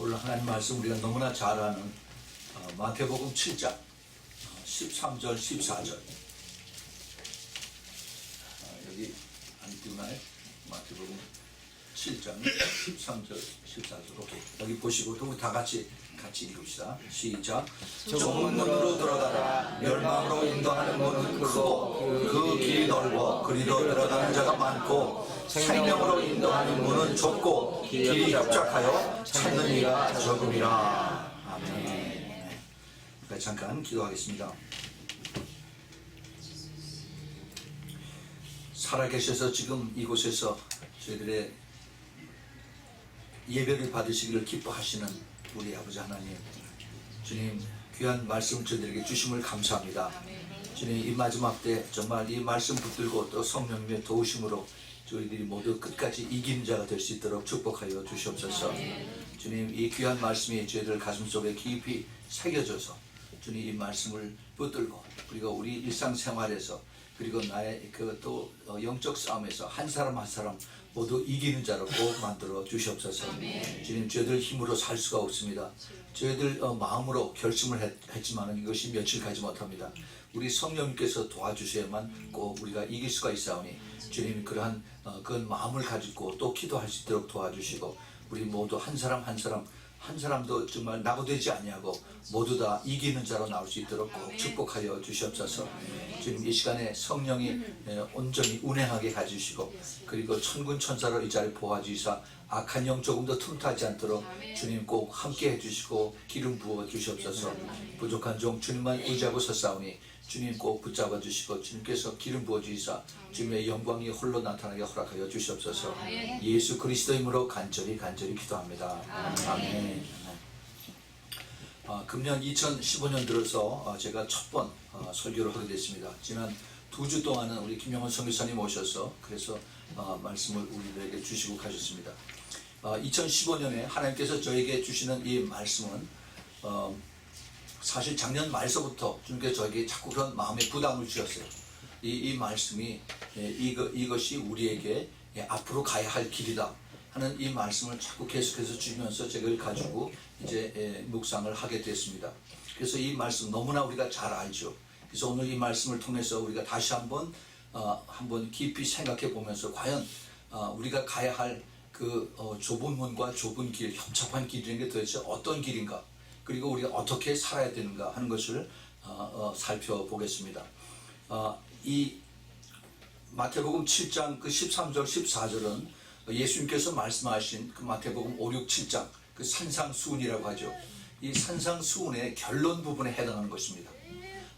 오늘 하나님 말씀 우리가 너무나 잘 아는 마태복음 7장 13절 14절 여기 안 띄우나요? 마태복음 7장 13절 14절 오케이. 여기 보시고 우리 다 같이 읽읍시다. 시작. 좁은 문으로 들어가라. 멸망으로 인도하는 문은 크고 그 길이 넓어 그리로 들어가는 자가 많고 생명으로 인도하는 문은 좁고 길이 협착하여 찾는 이가 적음이라. 아멘. 잠깐 기도하겠습니다. 살아계셔서 지금 이곳에서 저희들의 예배를 받으시기를 기뻐하시는 우리 아버지 하나님, 주님 귀한 말씀을 저희들에게 주심을 감사합니다. 주님 이 마지막 때 정말 이 말씀 붙들고 또 성령님의 도우심으로 저희들이 모두 끝까지 이기는 자가 될 수 있도록 축복하여 주시옵소서. 주님 이 귀한 말씀이 저희들 가슴속에 깊이 새겨져서 주님 이 말씀을 붙들고 그리고 우리 일상생활에서 그리고 나의 그 또 영적 싸움에서 한 사람 한 사람 모두 이기는 자로 꼭 만들어 주시옵소서. 주님 저희들 힘으로 살 수가 없습니다. 저희들 마음으로 결심을 했지만 이것이 며칠 가지 못합니다. 우리 성령님께서 도와주셔야만 꼭 우리가 이길 수가 있사오니 주님 그러한 그 마음을 가지고 또 기도할 수 있도록 도와주시고 우리 모두 한 사람 한 사람도 정말 낙오되지 아니하고 모두 다 이기는 자로 나올 수 있도록 꼭 축복하여 주시옵소서. 주님 이 시간에 성령이 온전히 운행하게 해주시고 그리고 천군 천사로 이 자리를 보호하시사 악한 영 조금도 틈타지 않도록 주님 꼭 함께 해주시고 기름 부어 주시옵소서. 부족한 종 주님만 의지하고 섰사오니 주님 꼭 붙잡아 주시고 주님께서 기름 부어 주시사 주님의 영광이 홀로 나타나게 허락하여 주시옵소서. 예수 그리스도 이름으로 간절히 기도합니다. 아멘. 금년 2015년 들어서 제가 첫 번 설교를 하게 됐습니다. 지난 2주 동안은 우리 김영원 선교사님 오셔서 그래서 말씀을 우리들에게 주시고 가셨습니다. 2015년에 하나님께서 저에게 주시는 이 말씀은 사실 작년 말서부터 주님께서 저에게 자꾸 그런 마음의 부담을 주셨어요. 이 말씀이 이것이 우리에게 앞으로 가야 할 길이다 하는 이 말씀을 자꾸 계속해서 주면서 제가 이걸 가지고 이제 묵상을 하게 됐습니다. 그래서 이 말씀 너무나 우리가 잘 알죠. 그래서 오늘 이 말씀을 통해서 우리가 다시 한번 깊이 생각해 보면서 과연 우리가 가야 할 그 좁은 문과 좁은 길, 협착한 길이라는 게 도대체 어떤 길인가, 그리고 우리가 어떻게 살아야 되는가 하는 것을 살펴보겠습니다. 이 마태복음 7장 그 13절 14절은 예수님께서 말씀하신 그 마태복음 5, 6, 7장 그 산상수훈이라고 하죠. 이 산상수훈의 결론 부분에 해당하는 것입니다.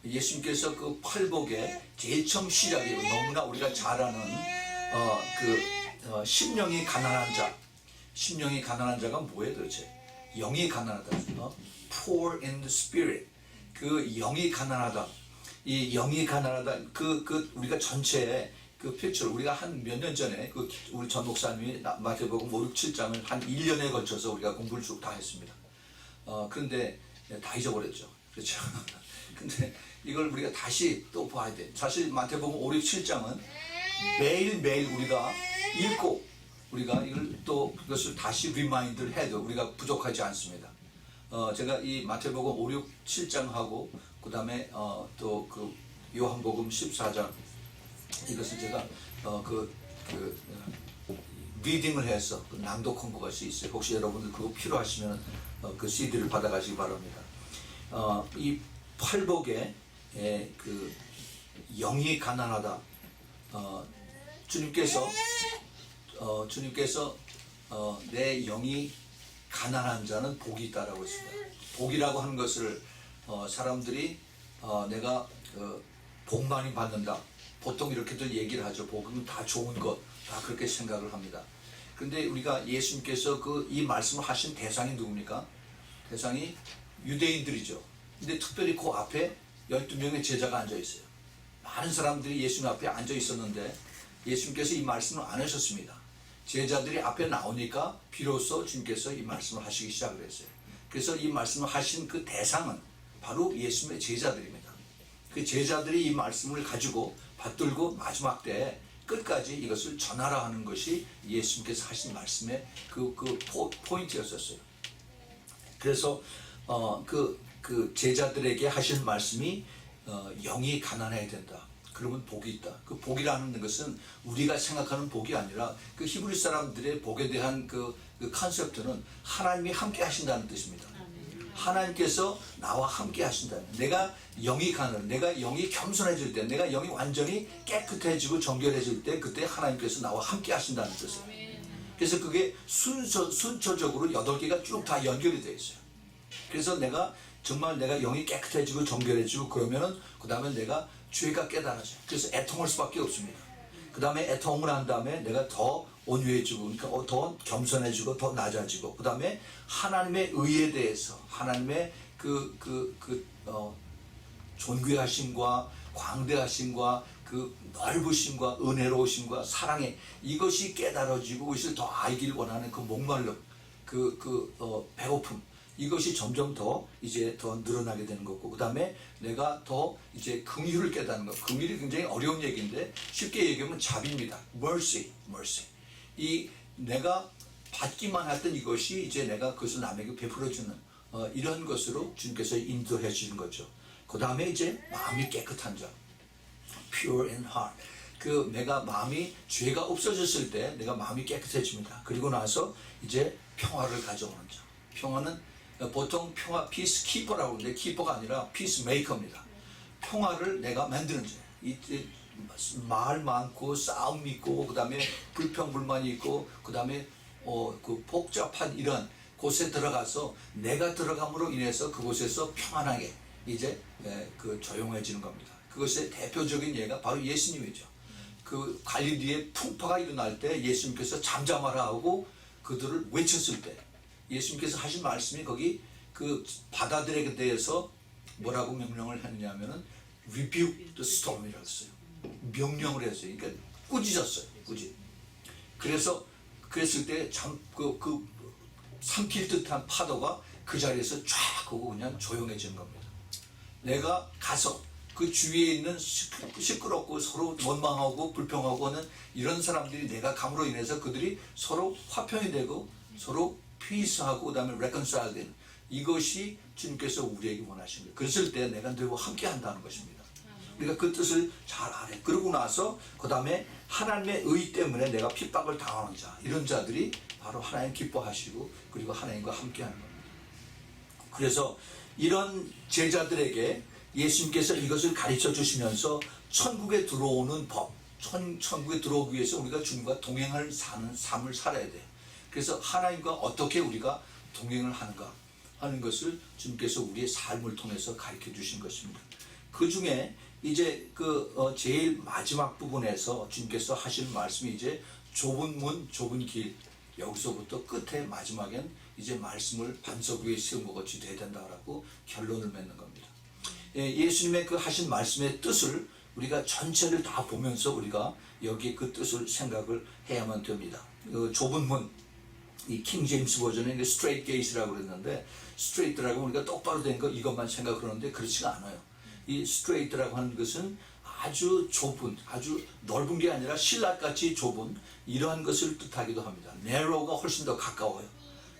예수님께서 그 팔복의 제일 처음 시작이 너무나 우리가 잘 아는 심령이 가난한 자가 뭐예요 도대체? 영이 가난하다. Poor in the spirit. 그 영이 가난하다. 이 영이 가난하다. 우리가 전체에 그 픽처를 우리가 한 몇 년 전에 우리 전 목사님이 마태복음 5, 6, 7장을 한 1년에 걸쳐서 우리가 공부를 쭉 다 했습니다. 그런데 다 잊어버렸죠. 그렇죠? 근데 이걸 우리가 다시 또 봐야 돼. 사실 마태복음 5, 6, 7장은 매일매일 우리가 읽고 우리가 이걸 또 그것을 다시 리마인드를 해도 우리가 부족하지 않습니다. 제가 이 마태복음 5, 6, 7장하고 그 다음에 또 그 요한복음 14장 이것을 제가 리딩을 해서 낭독한 것이 있어요. 혹시 여러분들 그거 필요하시면 그 CD를 받아가시기 바랍니다. 이 팔복에 그 영이 가난하다. 주님께서 내 영이 가난한 자는 복이 있다라고 했습니다. 복이라고 하는 것을 사람들이 내가 복 많이 받는다. 보통 이렇게들 얘기를 하죠. 복은 다 좋은 것, 다 그렇게 생각을 합니다. 그런데 우리가 예수님께서 이 말씀을 하신 대상이 누굽니까? 대상이 유대인들이죠. 근데 특별히 그 앞에 12명의 제자가 앉아 있어요. 많은 사람들이 예수님 앞에 앉아 있었는데 예수님께서 이 말씀을 안 하셨습니다. 제자들이 앞에 나오니까 비로소 주님께서 이 말씀을 하시기 시작을 했어요. 그래서 이 말씀을 하신 그 대상은 바로 예수님의 제자들입니다. 그 제자들이 이 말씀을 가지고 받들고 마지막 때 끝까지 이것을 전하라 하는 것이 예수님께서 하신 말씀의 그 포인트였었어요. 그래서 그 제자들에게 하신 말씀이 영이 가난해야 된다. 그러면 복이 있다. 그 복이라는 것은 우리가 생각하는 복이 아니라 그 히브리 사람들의 복에 대한 그 컨셉트는 하나님이 함께 하신다는 뜻입니다. 하나님께서 나와 함께 하신다. 내가 영이 가는, 내가 영이 겸손해질 때, 내가 영이 완전히 깨끗해지고 정결해질 때, 그때 하나님께서 나와 함께 하신다는 뜻이에요. 그래서 그게 순서적으로 8개가 쭉 다 연결이 되어 있어요. 그래서 정말 내가 영이 깨끗해지고 정결해지고 그러면은 그 다음에 내가 죄가 깨달아져요. 그래서 애통할 수밖에 없습니다. 그 다음에 애통을 한 다음에 내가 더 온유해지고, 그러니까 더 겸손해지고, 더 낮아지고, 그 다음에 하나님의 의에 대해서, 하나님의 존귀하심과 광대하심과 그 넓으심과 은혜로우심과 사랑에 이것이 깨달아지고, 이것을 더 알길 원하는 그 목말름, 배고픔, 이것이 점점 더 이제 더 늘어나게 되는 거고, 그 다음에 내가 더 이제 긍휼을 깨닫는 거. 긍휼이 굉장히 어려운 얘기인데 쉽게 얘기하면 자비입니다. mercy. 이 내가 받기만 했던 이것이 이제 내가 그것을 남에게 베풀어주는 이런 것으로 주님께서 인도해 주는 거죠. 그 다음에 이제 마음이 깨끗한 자, pure in heart. 내가 마음이 죄가 없어졌을 때 내가 마음이 깨끗해집니다. 그리고 나서 이제 평화를 가져오는 자. 평화는 보통 피스 키퍼라고 하는데 키퍼가 아니라 피스 메이커입니다. 평화를 내가 만드는 자. 말 많고 싸움 있고, 그 다음에 불평불만이 있고, 그 다음에 그 복잡한 이런 곳에 들어가서 내가 들어감으로 인해서 그곳에서 평안하게 이제 조용해지는 겁니다. 그것의 대표적인 예가 바로 예수님이죠. 그 갈릴리에 풍파가 일어날 때 예수님께서 잠잠하라 하고 그들을 외쳤을 때 예수님께서 하신 말씀이 거기 그 바다들에 대해서 뭐라고 명령을 했냐면은 rebuke the storm이라고 했어요. 명령을 했어요. 그러니까 꾸짖었어요. 그랬을 때 삼킬 듯한 파도가 그 자리에서 쫙 오고 그냥 조용해지는 겁니다. 내가 가서 그 주위에 있는 시끄럽고 서로 원망하고 불평하고 하는 이런 사람들이 내가 감으로 인해서 그들이 서로 화평이 되고 서로 피스하고 그다음에 reconcile 되는 이것이 주님께서 우리에게 원하신 거예요. 그랬을 때 내가 너희와 함께 한다는 것입니다. 우리가 그 뜻을 잘 알아요. 그러고 나서 그 다음에 하나님의 의 때문에 내가 핍박을 당하는 자, 이런 자들이 바로 하나님 기뻐하시고 그리고 하나님과 함께하는 겁니다. 그래서 이런 제자들에게 예수님께서 이것을 가르쳐 주시면서 천국에 들어오는 법, 천국에 들어오기 위해서 우리가 주님과 동행을 사는 삶을 살아야 돼요. 그래서 하나님과 어떻게 우리가 동행을 하는가 하는 것을 주님께서 우리의 삶을 통해서 가르쳐 주신 것입니다. 그 중에 이제 제일 마지막 부분에서 주님께서 하시는 말씀이 이제 좁은 문, 좁은 길, 여기서부터 끝에 마지막엔 이제 말씀을 반석 위에 세운 것 같이 돼야 된다라고 결론을 맺는 겁니다. 예수님의 그 하신 말씀의 뜻을 우리가 전체를 다 보면서 우리가 여기에 그 뜻을 생각을 해야만 됩니다. 좁은 문, 이 킹 제임스 버전에 스트레이트 게이트라고 그랬는데, 스트레이트라고 우리가 똑바로 된 거 이것만 생각하는데 그렇지가 않아요. 이 스트레이트라고 하는 것은 아주 좁은, 아주 넓은 게 아니라 신라같이 좁은 이러한 것을 뜻하기도 합니다. narrow가 훨씬 더 가까워요.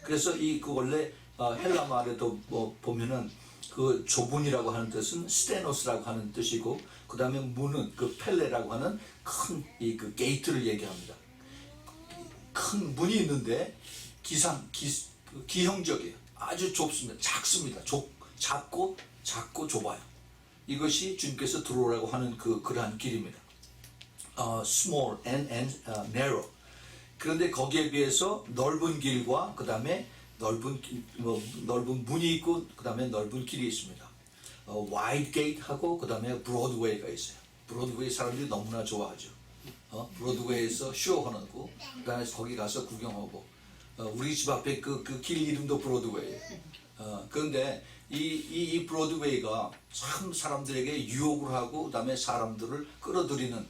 그래서 원래 헬라 말에도 보면은 그 좁은이라고 하는 뜻은 스테노스라고 하는 뜻이고, 그 다음에 문은 그 펠레라고 하는 큰 그 게이트를 얘기합니다. 큰 문이 있는데 기형적이에요. 아주 좁습니다. 작습니다. 작고 좁아요. 이것이 주님께서 들어오라고 하는 그러한 길입니다. small and narrow. 그런데 거기에 비해서 넓은 길과 그 다음에 넓은 문이 있고 그 다음에 넓은 길이 있습니다. wide gate하고 그 다음에 브로드웨이가 있어요. 브로드웨이 사람들이 너무나 좋아하죠. 브로드웨이에서 쇼하는 거, 그 다음에 거기 가서 구경하고, 우리 집 앞에 그 길 이름도 브로드웨이예요. 그런데 이 브로드웨이가 참 사람들에게 유혹을 하고, 그 다음에 사람들을 끌어들이는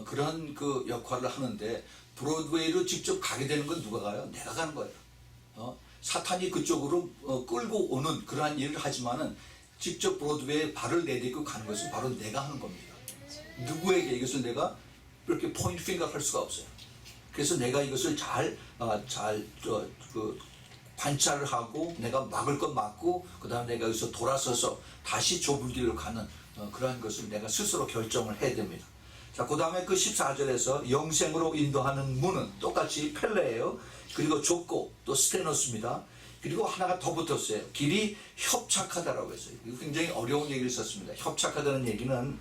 그런 그 역할을 하는데, 브로드웨이로 직접 가게 되는 건 누가 가요? 내가 가는 거예요. 사탄이 그쪽으로 끌고 오는 그러한 일을 하지만은 직접 브로드웨이에 발을 내딛고 가는 것은 바로 내가 하는 겁니다. 누구에게 이것을 내가 이렇게 포인트 핑거 할 수가 없어요. 그래서 내가 이것을 잘 관찰을 하고 내가 막을 건 막고 그 다음에 내가 여기서 돌아서서 다시 좁은 길로 가는 그러한 것을 내가 스스로 결정을 해야 됩니다. 자, 그 다음에 그 14절에서 영생으로 인도하는 문은 똑같이 펠레예요. 그리고 좁고 또 스테노스입니다. 그리고 하나가 더 붙었어요. 길이 협착하다라고 했어요. 굉장히 어려운 얘기를 썼습니다. 협착하다는 얘기는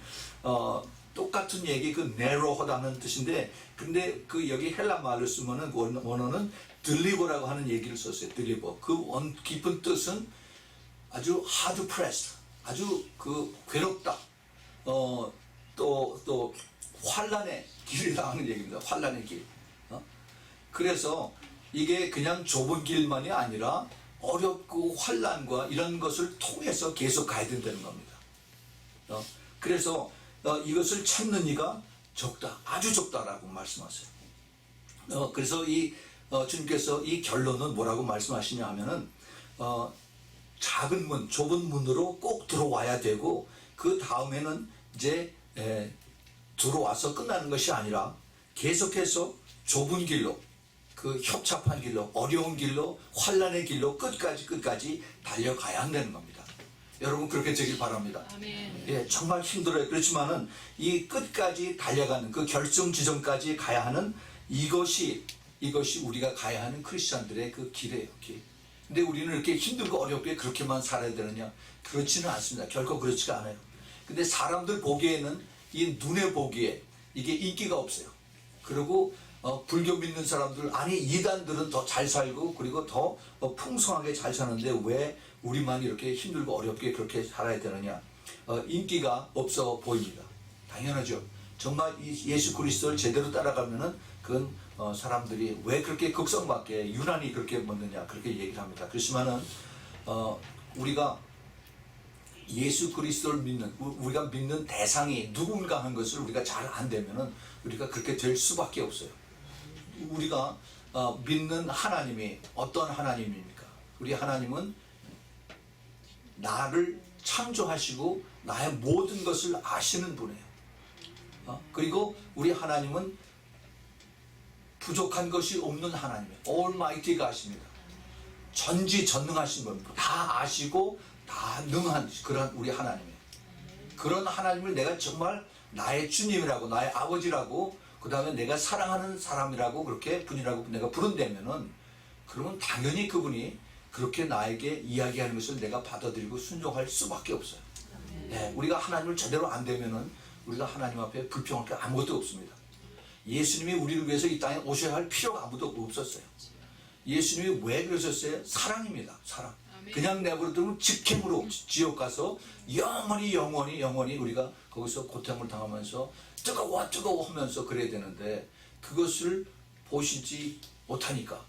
똑같은 얘기, 그 narrow하다는 뜻인데, 근데 그 여기 헬라 말로 쓰면은 원어는 deliver라고 하는 얘기를 썼어요. deliver. 그 깊은 뜻은 아주 hard pressed, 아주 그 괴롭다. 또 환란의 길이라고 하는 얘기입니다. 환란의 길. 그래서 이게 그냥 좁은 길만이 아니라 어렵고 환란과 이런 것을 통해서 계속 가야 된다는 겁니다. 그래서 이것을 찾는 이가 적다, 아주 적다라고 말씀하세요. 그래서 주님께서 이 결론은 뭐라고 말씀하시냐 하면은 작은 문, 좁은 문으로 꼭 들어와야 되고 그 다음에는 이제 들어와서 끝나는 것이 아니라 계속해서 좁은 길로, 그 협착한 길로, 어려운 길로, 환란의 길로 끝까지 달려가야 한다는 겁니다. 여러분 그렇게 되길 바랍니다. 아멘. 예, 정말 힘들어요. 그렇지만은 이 끝까지 달려가는 그 결정 지점까지 가야 하는 이것이 우리가 가야 하는 크리스찬들의 그 길이에요. 길. 근데 우리는 이렇게 힘들고 어렵게 그렇게만 살아야 되느냐? 그렇지는 않습니다. 결코 그렇지가 않아요. 근데 사람들 보기에는 이 눈에 보기에 이게 인기가 없어요. 그리고 불교 믿는 사람들, 아니 이단들은 더 잘 살고 그리고 더 풍성하게 잘 사는데 왜 우리만 이렇게 힘들고 어렵게 그렇게 살아야 되느냐? 인기가 없어 보입니다. 당연하죠. 정말 이 예수 그리스도를 제대로 따라가면은 그건 사람들이 왜 그렇게 극성받게 유난히 그렇게 먹느냐 그렇게 얘기를 합니다. 그렇지만은 우리가 예수 그리스도를 믿는, 우리가 믿는 대상이 누군가 하는 것을 우리가 잘 안 되면은 우리가 그렇게 될 수밖에 없어요. 우리가 믿는 하나님이 어떤 하나님입니까? 우리 하나님은 나를 창조하시고 나의 모든 것을 아시는 분이에요. 그리고 우리 하나님은 부족한 것이 없는 하나님이에요. Almighty가 아십니다. 전지전능하신 겁니다. 다 아시고 다 능한 그런 우리 하나님이에요. 그런 하나님을 내가 정말 나의 주님이라고, 나의 아버지라고, 그 다음에 내가 사랑하는 사람이라고, 그렇게 분이라고 내가 부른다면은, 그러면 당연히 그분이 그렇게 나에게 이야기하는 것을 내가 받아들이고 순종할 수밖에 없어요. 네, 우리가 하나님을 제대로 안 되면은 우리가 하나님 앞에 불평할 게 아무것도 없습니다. 예수님이 우리를 위해서 이 땅에 오셔야 할 필요가 아무도 없었어요. 예수님이 왜 그러셨어요? 사랑입니다. 사랑. 그냥 내버려두면 직행으로 지옥 가서 영원히 우리가 거기서 고통을 당하면서 뜨거워 하면서 그래야 되는데, 그것을 보시지 못하니까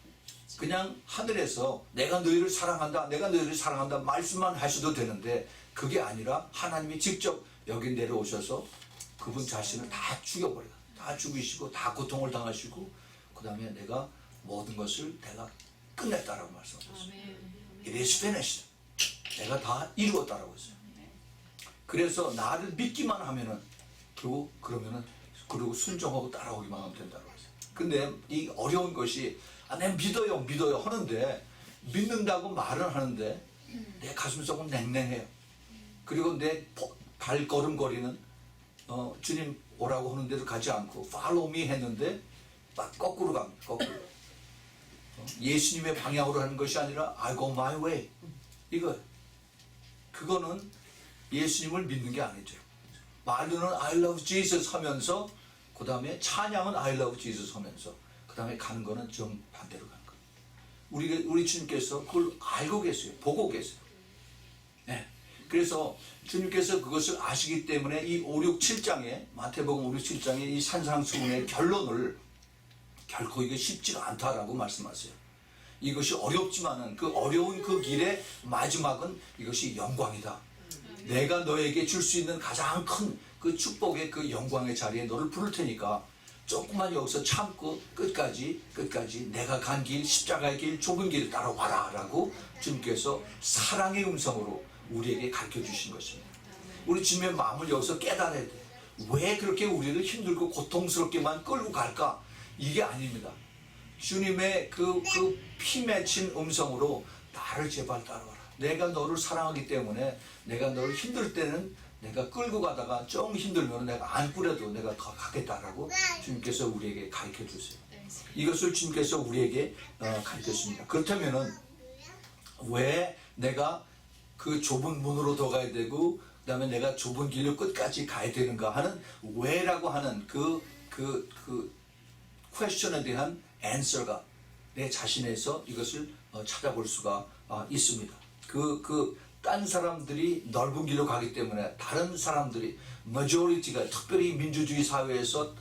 그냥 하늘에서 내가 너희를 사랑한다 말씀만 하셔도 되는데, 그게 아니라 하나님이 직접 여기 내려오셔서 그분 자신을 다 죽여버려요. 다 죽이시고 다 고통을 당하시고 그 다음에 내가 모든 것을 내가 끝냈다라고 말씀하셨어요. It is finished. 내가 다 이루었다라고 했어요. 그래서 나를 믿기만 하면은, 그리고 순종하고 따라오기만 하면 된다고 했어요. 근데 이 어려운 것이, 내가 믿어요 하는데, 믿는다고 말은 하는데 내 가슴 속은 냉랭해요. 그리고 내 발걸음거리는 주님 오라고 하는 데도 가지 않고 follow me 했는데 막 거꾸로 갑니다. 거꾸로. 예수님의 방향으로 하는 것이 아니라 I go my way. 그거는 예수님을 믿는 게 아니죠. 말로는 I love Jesus 하면서, 그 다음에 찬양은 I love Jesus 하면서, 그 다음에 가는 거는 좀 반대로 가는 거예요. 우리 주님께서 그걸 알고 계세요. 보고 계세요. 네. 그래서 주님께서 그것을 아시기 때문에 이 5, 6, 7장에, 마태복음 5, 6, 7장의 이 산상수훈의 결론을 결코 이게 쉽지가 않다라고 말씀하세요. 이것이 어렵지만은 그 어려운 그 길의 마지막은 이것이 영광이다. 내가 너에게 줄 수 있는 가장 큰 그 축복의 그 영광의 자리에 너를 부를 테니까 조금만 여기서 참고 끝까지 내가 간 길, 십자가의 길, 좁은 길을 따라와라 라고 주님께서 사랑의 음성으로 우리에게 가르쳐 주신 것입니다. 우리 주님의 마음을 여기서 깨달아야 돼. 왜 그렇게 우리를 힘들고 고통스럽게만 끌고 갈까? 이게 아닙니다. 주님의 그 피 맺힌 음성으로 나를 제발 따라와라. 내가 너를 사랑하기 때문에 내가 너를 힘들 때는 내가 끌고 가다가 좀 힘들면 내가 안꾸려도 내가 더 가겠다라고 주님께서 우리에게 가르쳐 주세요. 이것을 주님께서 우리에게 가르쳤습니다. 그렇다면은 왜 내가 그 좁은 문으로 더 가야 되고 그 다음에 내가 좁은 길로 끝까지 가야 되는가 하는 왜라고 하는 그 퀘스천에 대한 앤서가 내 자신에서 이것을 찾아볼 수가 있습니다. 딴 사람들이 넓은 길로 가기 때문에 다른 사람들이 majority가 특별히 민주주의 사회에서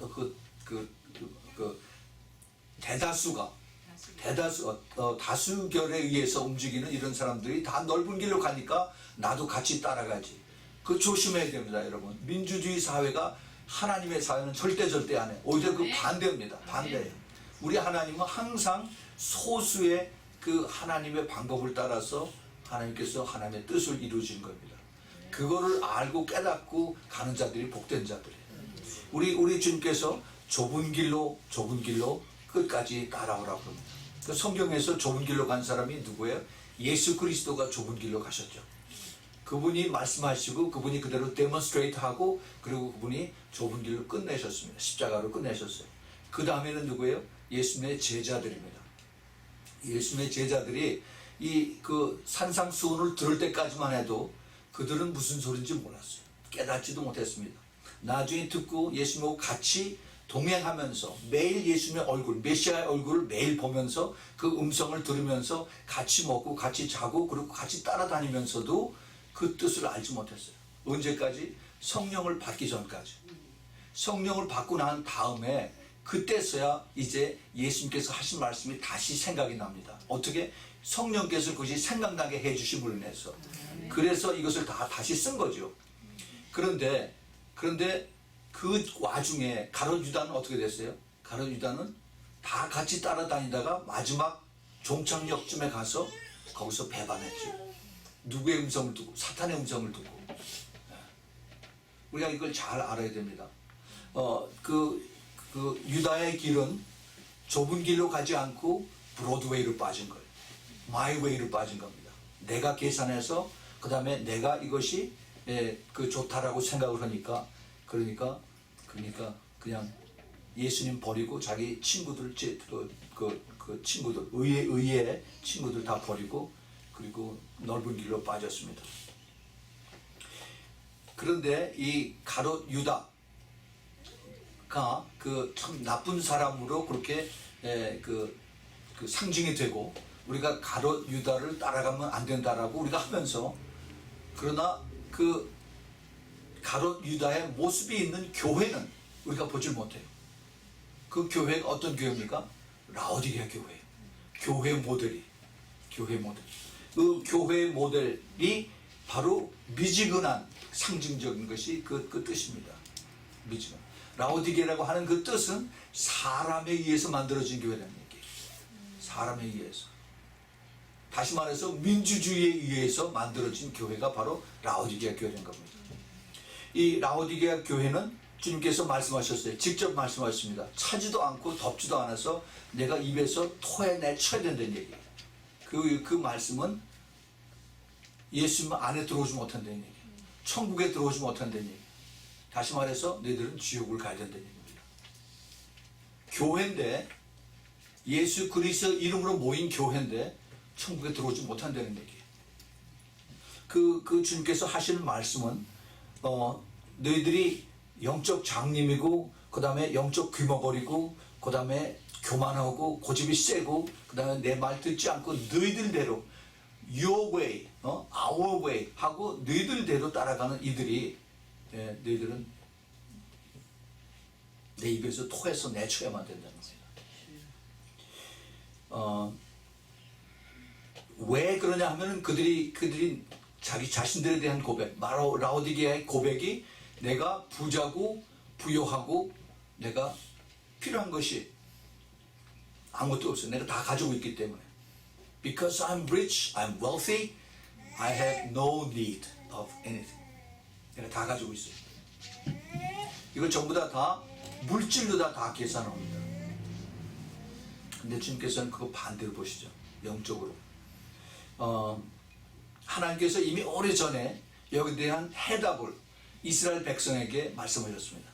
다수결에 의해서 움직이는 이런 사람들이 다 넓은 길로 가니까 나도 같이 따라가지. 그 조심해야 됩니다, 여러분. 민주주의 사회가 하나님의 사회는 절대 안 해. 오히려 그 반대입니다. 반대예요. 우리 하나님은 항상 소수의 그 하나님의 방법을 따라서 하나님께서 하나님의 뜻을 이루어진 겁니다. 그거를 알고 깨닫고 가는 자들이 복된 자들이에요. 우리 주님께서 좁은 길로 끝까지 따라오라고 합니다. 그 성경에서 좁은 길로 간 사람이 누구예요? 예수 그리스도가 좁은 길로 가셨죠. 그분이 말씀하시고 그분이 그대로 데몬스트레이트 하고 그리고 그분이 좁은 길로 끝내셨습니다. 십자가로 끝내셨어요. 그 다음에는 누구예요? 예수님의 제자들입니다. 예수님의 제자들이 그 산상수훈을 들을 때까지만 해도 그들은 무슨 소리인지 몰랐어요. 깨닫지도 못했습니다. 나중에 듣고 예수님하고 같이 동행하면서 매일 예수님의 얼굴, 메시아의 얼굴을 매일 보면서 그 음성을 들으면서 같이 먹고 같이 자고 그리고 같이 따라다니면서도 그 뜻을 알지 못했어요. 언제까지? 성령을 받기 전까지. 성령을 받고 난 다음에 그때서야 이제 예수님께서 하신 말씀이 다시 생각이 납니다. 어떻게? 성령께서 그것이 생각나게 해주심으로 인해서. 그래서 이것을 다시 쓴 거죠. 그런데 그 와중에 가룟 유다는 어떻게 됐어요? 가룟 유다는 다 같이 따라다니다가 마지막 종착역쯤에 가서 거기서 배반했죠. 누구의 음성을 두고? 사탄의 음성을 두고. 우리가 이걸 잘 알아야 됩니다. 유다의 길은 좁은 길로 가지 않고 브로드웨이로 빠진 거예요. 마이웨이로 빠진 겁니다. 내가 계산해서 그 다음에 내가 이것이 좋다라고 생각을 하니까 그러니까 그냥 예수님 버리고 자기 친구들 친구들 의의 친구들 다 버리고 그리고 넓은 길로 빠졌습니다. 그런데 이 가룟 유다가 그 참 나쁜 사람으로 그렇게 그 상징이 되고 우리가 가룟 유다를 따라가면 안 된다라고 우리가 하면서 그러나 그 가룟 유다의 모습이 있는 교회는 우리가 보질 못해요. 그 교회가 어떤 교회입니까? 라오디게아 교회. 교회 모델. 그 교회 모델이 바로 미지근한 상징적인 것이 그 뜻입니다. 미지근. 라오디게라고 하는 그 뜻은 사람에 의해서 만들어진 교회라는 얘기예요. 사람에 의해서. 다시 말해서 민주주의에 의해서 만들어진 교회가 바로 라오디게아 교회인 겁니다. 이 라오디게아 교회는 주님께서 말씀하셨어요. 직접 말씀하셨습니다. 차지도 않고 덥지도 않아서 내가 입에서 토해내쳐야 된다는 얘기예요. 그 말씀은 예수님 안에 들어오지 못한다는 얘기예요. 천국에 들어오지 못한다는 얘기예요. 다시 말해서 너희들은 지옥을 가야 된다는 얘기입니다. 교회인데 예수 그리스도 이름으로 모인 교회인데 천국에 들어오지 못한다는 얘기예요. 그 주님께서 하시는 말씀은 너희들이 영적 장님이고 그 다음에 영적 귀머거리고 그 다음에 교만하고 고집이 세고 그 다음에 내 말 듣지 않고 너희들대로 your way, our way 하고 너희들대로 따라가는 이들이 너희들은 내 입에서 토해서 내쳐야만 된다는 겁니다. 왜 그러냐 하면은 그들이 자기 자신들에 대한 고백, 라오디게아의 고백이 내가 부자고 부요하고 내가 필요한 것이 아무것도 없어요. 내가 다 가지고 있기 때문에. Because I'm rich, I'm wealthy, I have no need of anything. 내가 다 가지고 있어요. 이걸 전부 다 물질로 다 계산합니다. 근데 주님께서는 그거 반대로 보시죠. 영적으로. 하나님께서 이미 오래전에 여기에 대한 해답을 이스라엘 백성에게 말씀하셨습니다.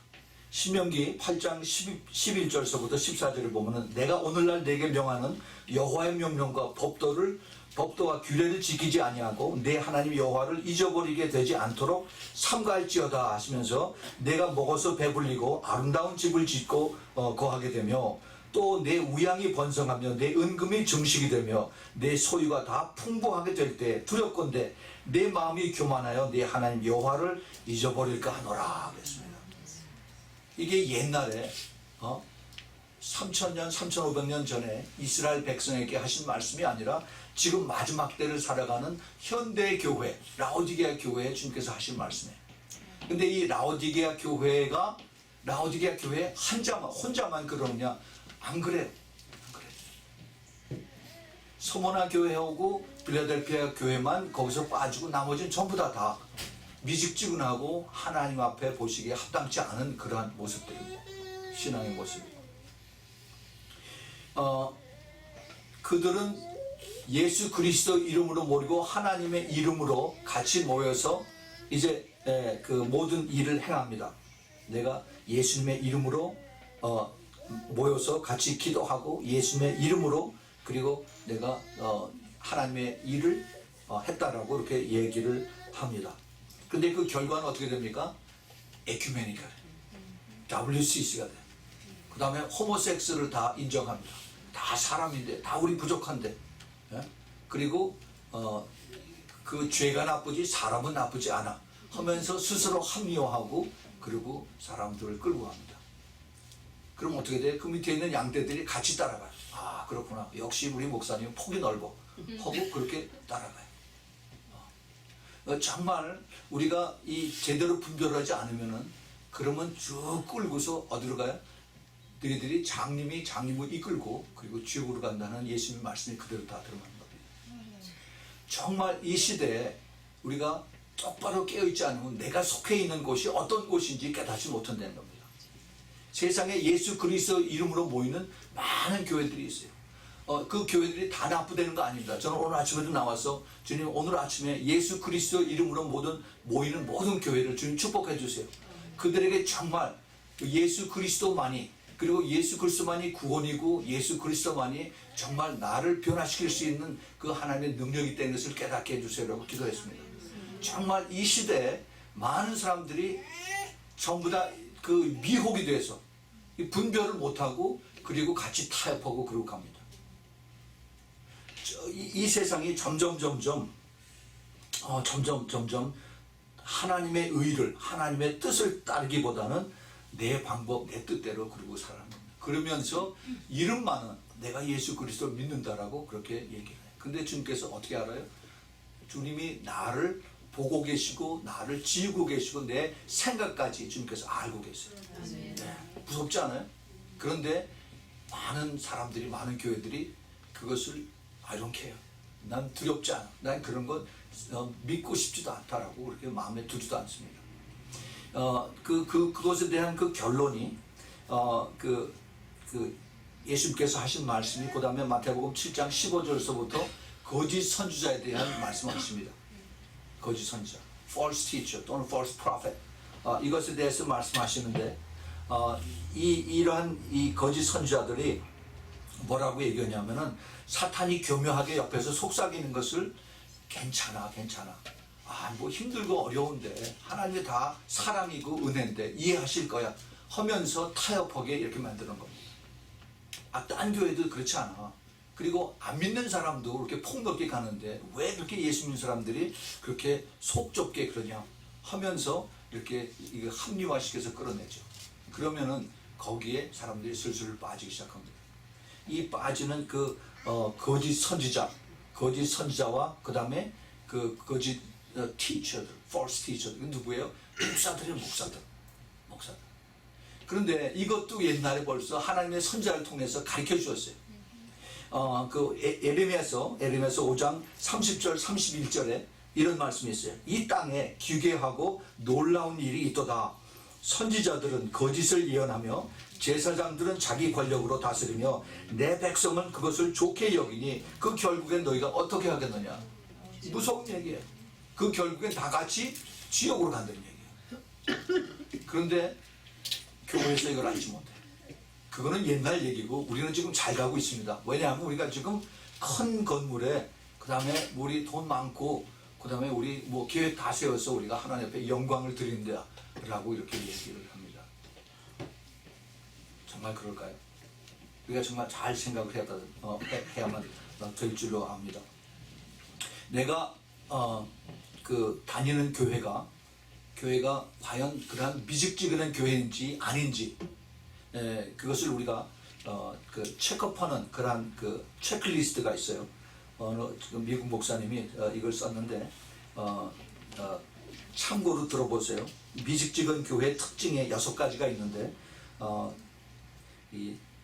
신명기 8장 11절서부터 14절을 보면은 내가 오늘날 내게 명하는 여호와의 명령과 법도와 규례를 지키지 아니하고 내 하나님 여호와를 잊어버리게 되지 않도록 삼가할지어다 하시면서 내가 먹어서 배불리고 아름다운 집을 짓고 거하게 되며 또 내 우양이 번성하며 내 은금이 증식이 되며 내 소유가 다 풍부하게 될 때 두렵건대 내 마음이 교만하여 내 하나님 여호와를 잊어버릴까 하노라 그랬습니다. 이게 옛날에 3000년, 3500년 전에 이스라엘 백성에게 하신 말씀이 아니라 지금 마지막 때를 살아가는 현대 교회, 라오디게아 교회에 주님께서 하신 말씀이에요. 근데 이 라오디게아 교회 혼자만 그러느냐? 안 그래요. 소모나 교회하고 빌라델피아 교회만 거기서 빠지고 나머지는 전부 다 미직지근하고 하나님 앞에 보시기에 합당치 않은 그러한 모습들입니다. 신앙의 모습이고. 그들은 예수 그리스도 이름으로 모이고 하나님의 이름으로 같이 모여서 이제 그 모든 일을 행합니다. 내가 예수님의 이름으로 모여서 같이 기도하고 예수님의 이름으로 그리고 내가 하나님의 일을 했다라고 이렇게 얘기를 합니다. 근데 그 결과는 어떻게 됩니까? 에큐메니컬, WCC가 돼요. 그 다음에 호모섹스를 다 인정합니다. 다 사람인데, 다 우리 부족한데. 예? 그리고 그 죄가 나쁘지 사람은 나쁘지 않아 하면서 스스로 합리화하고 그리고 사람들을 끌고 갑니다. 그럼 어떻게 돼? 그 밑에 있는 양떼들이 같이 따라가요. 아 그렇구나. 역시 우리 목사님은 폭이 넓어 하고 그렇게 따라가요. 정말 우리가 이 제대로 분별하지 않으면은 그러면 쭉 끌고서 어디로 가요? 너희들이 장님을 이끌고 그리고 지옥으로 간다는 예수님의 말씀이 그대로 다 들어가는 겁니다. 정말 이 시대에 우리가 똑바로 깨어있지 않으면 내가 속해 있는 곳이 어떤 곳인지 깨닫지 못한다는 겁니다. 세상에 예수 그리스도 이름으로 모이는 많은 교회들이 있어요. 그 교회들이 다 나쁘다는 거 아닙니다. 저는 오늘 아침에도 나와서 주님 오늘 아침에 예수 그리스도 이름으로 모이는 모든 교회를 주님 축복해 주세요. 그들에게 정말 예수 그리스도만이 그리고 예수 그리스도만이 구원이고 예수 그리스도만이 정말 나를 변화시킬 수 있는 그 하나님의 능력이 있다는 것을 깨닫게 해주세요라고 기도했습니다. 정말 이 시대에 많은 사람들이 전부 다 그 미혹이 돼서 분별을 못하고 그리고 같이 타협하고 그러고 갑니다. 이 세상이 점점 하나님의 의를 하나님의 뜻을 따르기보다는 내 방법 내 뜻대로 그러고 살아가는 겁니다. 그러면서 이름만은 내가 예수 그리스도를 믿는다라고 그렇게 얘기를 해요. 근데 주님께서 어떻게 알아요? 주님이 나를 보고 계시고 나를 지우고 계시고 내 생각까지 주님께서 알고 계세요. 네, 무섭지 않아요? 그런데 많은 사람들이 많은 교회들이 그것을 I don't care. 난 두렵지 않아. 난 그런 건 믿고 싶지도 않다라고 그렇게 마음에 두지도 않습니다. 그것에 대한 그 결론이 예수님께서 하신 말씀이 그 다음에 마태복음 7장 15절서부터 거짓 선지자에 대한 말씀하십니다. 거짓 선지자, false teacher 또는 false prophet 이것에 대해서 말씀하시는데 이러한 이 거짓 선지자들이 뭐라고 얘기하냐면은 사탄이 교묘하게 옆에서 속삭이는 것을 괜찮아 뭐 힘들고 어려운데 하나님이 다 사랑이고 은혜인데 이해하실 거야 하면서 타협하게 이렇게 만드는 겁니다. 딴 교회도 그렇지 않아. 그리고 안 믿는 사람도 그렇게 폭넓게 가는데 왜 그렇게 예수 믿는 사람들이 그렇게 속 좁게 그러냐 하면서 이렇게 이거 합리화시켜서 끌어내죠. 그러면은 거기에 사람들이 슬슬 빠지기 시작합니다. 이 빠지는 그 거짓 선지자와 그 다음에 그 거짓 teacher들, false teacher들 누구예요? 목사들. 그런데 이것도 옛날에 벌써 하나님의 선지자를 통해서 가르쳐 주었어요. 그 에레미야서 5장 30절 31절에 이런 말씀이 있어요. 이 땅에 기괴하고 놀라운 일이 있도다. 선지자들은 거짓을 예언하며 제사장들은 자기 권력으로 다스리며 내 백성은 그것을 좋게 여기니 그 결국엔 너희가 어떻게 하겠느냐. 무서운 얘기예요. 그 결국엔 다 같이 지옥으로 간다는 얘기예요. 그런데 교회에서 이걸 알지 못해. 그거는 옛날 얘기고 우리는 지금 잘 가고 있습니다. 왜냐하면 우리가 지금 큰 건물에 그 다음에 우리 돈 많고 그 다음에 우리 뭐 계획 다 세워서 우리가 하나님 앞에 영광을 드린다 라고 이렇게 얘기를 합니다. 정말 그럴까요? 우리가 정말 잘 생각을 해야만 될 줄로 압니다. 내가 그 다니는 교회가 과연 그러한 미직지근한 교회인지 아닌지 그것을 우리가 그 체크업하는 그러한 그 체크리스트가 있어요. 지금 미국 목사님이 이걸 썼는데 참고로 들어보세요. 미직지근 교회의 특징에 6가지가 있는데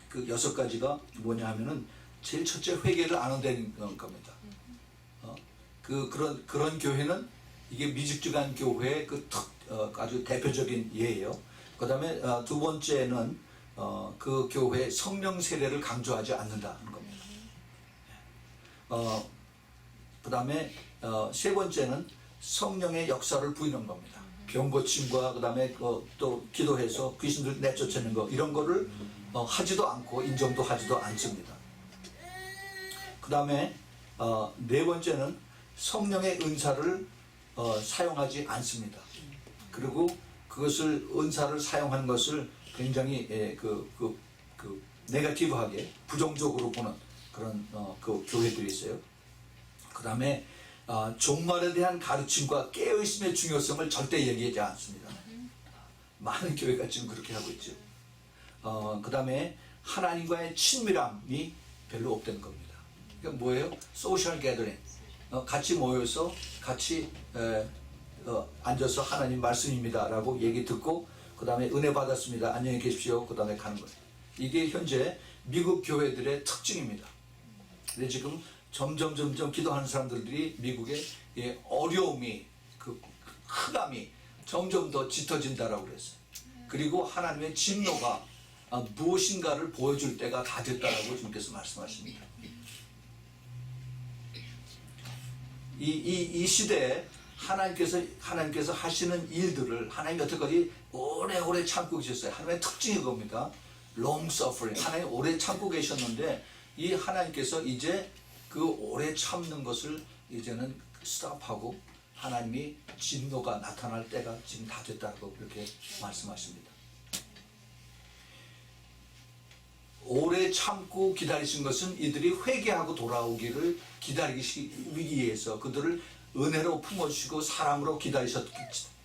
그 6가지가 뭐냐 하면은 제일 첫째 회개를 안 한다는 겁니다. 그런 교회는 이게 미직지근 교회의 아주 대표적인 예예요. 그 다음에 두 번째는 그 교회의 성령 세례를 강조하지 않는다는 겁니다. 그 다음에 세 번째는 성령의 역사를 부인한 겁니다. 병 고침과 그 다음에 또 기도해서 귀신들 내쫓는 거 이런 거를 하지도 않고 인정도 하지도 않습니다. 그 다음에 네 번째는 성령의 은사를 사용하지 않습니다. 그리고 그것을 은사를 사용하는 것을 굉장히 네거티브하게 부정적으로 보는 그런 그 교회들이 있어요. 그 다음에 종말에 대한 가르침과 깨어있음의 중요성을 절대 얘기하지 않습니다. 많은 교회가 지금 그렇게 하고 있죠. 그 다음에 하나님과의 친밀함이 별로 없다는 겁니다. 그러니까 뭐예요? 소셜 게더링. 같이 모여서 같이 앉아서 하나님 말씀입니다 라고 얘기 듣고 그 다음에 은혜 받았습니다. 안녕히 계십시오. 그 다음에 가는 거예요. 이게 현재 미국 교회들의 특징입니다. 근데 지금 점점 기도하는 사람들이 미국의 어려움이 그 흑암이 점점 더 짙어진다라고 그랬어요. 그리고 하나님의 진노가 무엇인가를 보여줄 때가 다 됐다라고 주님께서 말씀하십니다. 이 시대에 하나님께서 하시는 일들을 하나님 여태까지 오래오래 참고 계셨어요. 하나님의 특징이 겁니다. long suffering. 하나님 오래 참고 계셨는데 이 하나님께서 이제 그 오래 참는 것을 이제는 스탑하고 하나님이 진노가 나타날 때가 지금 다 됐다고 그렇게 말씀하십니다. 오래 참고 기다리신 것은 이들이 회개하고 돌아오기를 기다리기 위해서 그들을 은혜로 품어주시고 사랑으로 기다리셨기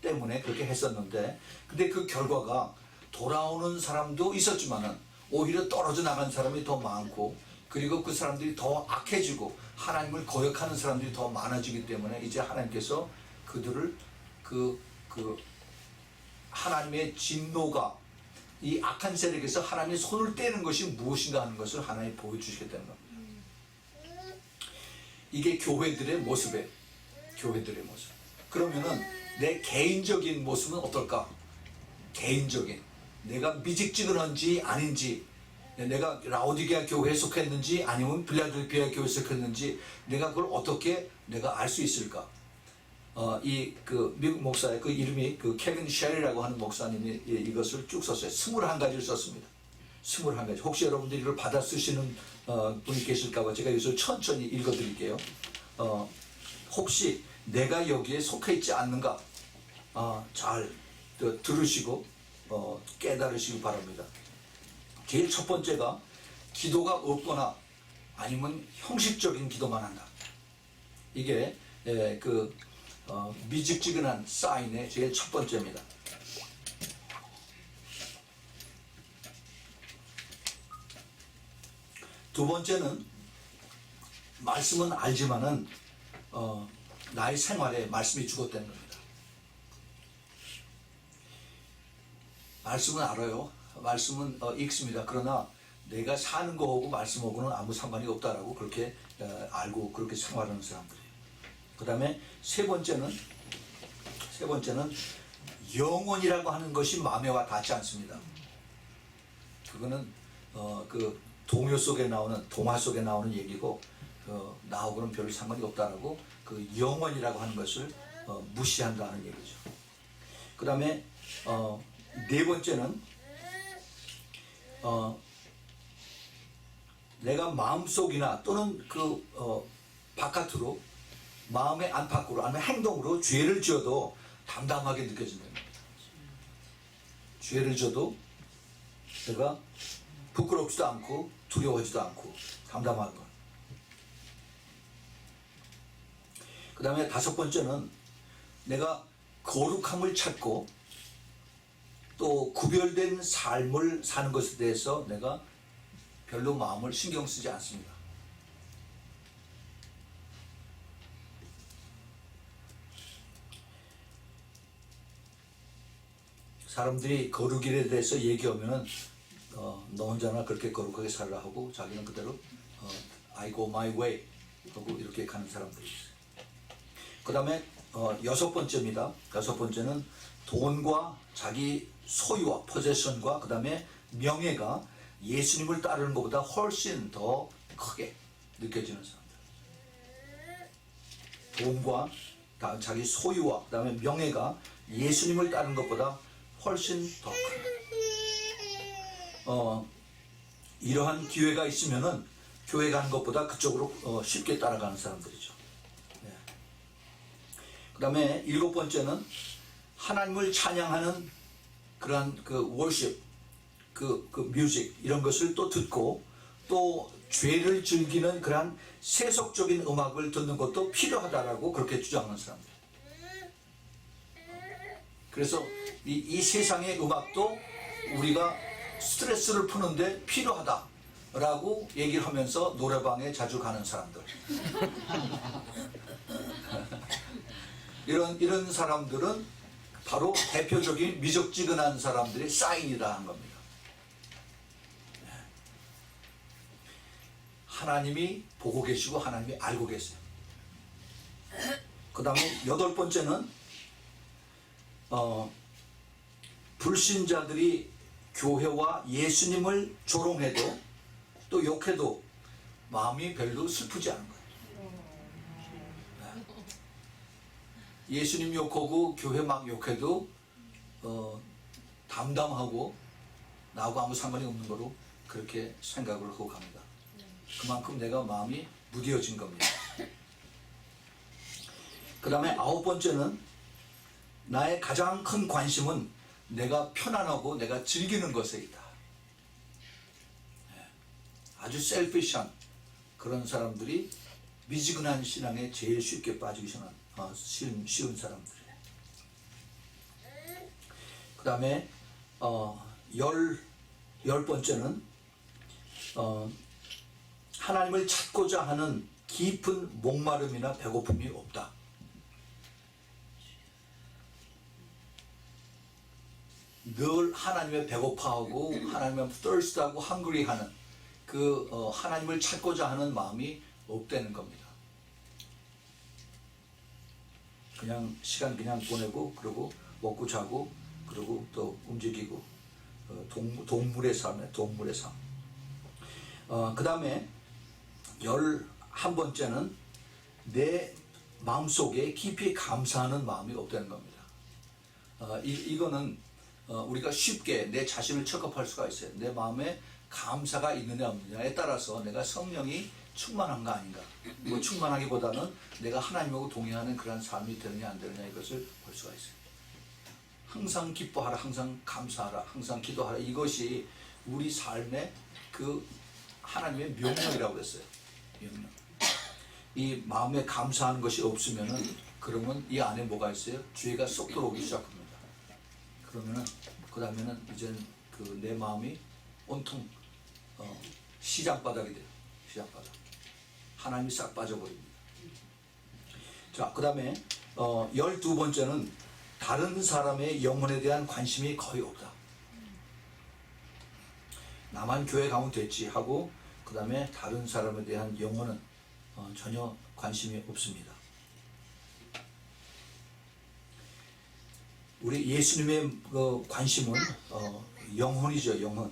때문에 그렇게 했었는데 근데 그 결과가 돌아오는 사람도 있었지만은 오히려 떨어져 나간 사람이 더 많고 그리고 그 사람들이 더 악해지고 하나님을 거역하는 사람들이 더 많아지기 때문에 이제 하나님께서 그들을 그 하나님의 진노가 이 악한 세력에서 하나님의 손을 떼는 것이 무엇인가 하는 것을 하나님 보여주시겠다는 겁니다. 이게 교회들의 모습이에요. 교회들의 모습. 그러면은 내 개인적인 모습은 어떨까? 개인적인 내가 미직지근한지 아닌지 내가 라오디게아 교회에 속했는지 아니면 빌라델피아 교회에 속했는지 내가 그걸 어떻게 내가 알 수 있을까? 미국 목사의 그 이름이 케빈 쉘이라고 하는 목사님이 이것을 쭉 썼어요. 21가지를 썼습니다. 21가지. 혹시 여러분들이 이걸 받아 쓰시는 분이 계실까봐 제가 이것을 천천히 읽어드릴게요. 혹시 내가 여기에 속해 있지 않는가? 잘 들으시고 깨달으시기 바랍니다. 제일 첫 번째가 기도가 없거나 아니면 형식적인 기도만 한다. 이게 미직지근한 사인의 제일 첫 번째입니다. 두 번째는 말씀은 알지만은 나의 생활에 말씀이 죽었다는 겁니다. 말씀은 알아요. 말씀은 읽습니다. 그러나 내가 사는 거하고 말씀하고는 아무 상관이 없다라고 그렇게 알고 그렇게 생활하는 사람들이에요. 그 다음에 세 번째는 영혼이라고 하는 것이 마음에 와 닿지 않습니다. 그거는 그 동요 속에 나오는, 동화 속에 나오는 얘기고 나하고는 별 상관이 없다라고 그 영혼이라고 하는 것을 무시한다는 얘기죠. 그 다음에 네 번째는 내가 마음속이나 또는 바깥으로, 마음의 안팎으로 아니면 행동으로 죄를 지어도 담담하게 느껴진다는 겁니다. 죄를 지어도 내가 부끄럽지도 않고 두려워하지도 않고 담담한 것. 그 다음에 다섯 번째는 내가 거룩함을 찾고 또 구별된 삶을 사는 것에 대해서 내가 별로 마음을 신경 쓰지 않습니다. 사람들이 거룩일에 대해서 얘기하면은 너 혼자나 그렇게 거룩하게 살라 하고 자기는 그대로 I go my way 하고 이렇게 가는 사람들이 있어요. 그 다음에 여섯 번째입니다. 여섯 번째는 돈과 자기 소유와 포제션과 그 다음에 명예가 예수님을 따르는 것보다 훨씬 더 크게 느껴지는 사람들. 돈과 자기 소유와 그 다음에 명예가 예수님을 따르는 것보다 훨씬 더 큰. 이러한 기회가 있으면은 교회 가는 것보다 그쪽으로 쉽게 따라가는 사람들이죠. 네. 그 다음에 일곱 번째는 하나님을 찬양하는 그러한 worship, 뮤직 이런 것을 또 듣고 또 죄를 즐기는 그러한 세속적인 음악을 듣는 것도 필요하다라고 그렇게 주장하는 사람들. 그래서 이 세상의 음악도 우리가 스트레스를 푸는데 필요하다라고 얘기를 하면서 노래방에 자주 가는 사람들. 이런 사람들은 바로 대표적인 미적지근한 사람들의 사인이다 한 겁니다. 하나님이 보고 계시고 하나님이 알고 계세요. 그 다음에 여덟 번째는 불신자들이 교회와 예수님을 조롱해도 또 욕해도 마음이 별로 슬프지 않은 거예요. 예수님 욕하고 교회 막 욕해도 담담하고 나하고 아무 상관이 없는 거로 그렇게 생각을 하고 갑니다. 그만큼 내가 마음이 무뎌진 겁니다. 그 다음에 아홉 번째는 나의 가장 큰 관심은 내가 편안하고 내가 즐기는 것에 있다. 아주 셀피시한 그런 사람들이 미지근한 신앙에 제일 쉽게 빠지기 쉬운 사람들이에요. 그 다음에 열 번째는 하나님을 찾고자 하는 깊은 목마름이나 배고픔이 없다. 늘 하나님의 배고파하고 하나님의 thirst하고 hungry하는 하나님을 찾고자 하는 마음이 없다는 겁니다. 그냥 시간 그냥 보내고 그러고 먹고 자고 그러고 또 움직이고 동물의 삶에 동물의 삶. 그 다음에 11번째는 내 마음속에 깊이 감사하는 마음이 없다는 겁니다. 이거는 우리가 쉽게 내 자신을 체크할 수가 있어요. 내 마음에 감사가 있느냐 없느냐에 따라서 내가 성령이 충만한 거 아닌가. 뭐 충만하기보다는 내가 하나님하고 동행하는 그런 삶이 되느냐 안 되느냐 이것을 볼 수가 있어요. 항상 기뻐하라, 항상 감사하라, 항상 기도하라. 이것이 우리 삶의 하나님의 명령이라고 그랬어요. 명령. 이 마음에 감사하는 것이 없으면은 그러면 이 안에 뭐가 있어요? 죄가 쏙 들어오기 시작합니다. 그러면은 그 다음에는 이제는 내 마음이 온통 시장바닥이 돼요. 시장바닥. 하나님이 싹 빠져버립니다. 자, 그 다음에 12번째는 다른 사람의 영혼에 대한 관심이 거의 없다. 나만 교회 가면 됐지 하고 그 다음에 다른 사람에 대한 영혼은 전혀 관심이 없습니다. 우리 예수님의 관심은 영혼이죠, 영혼.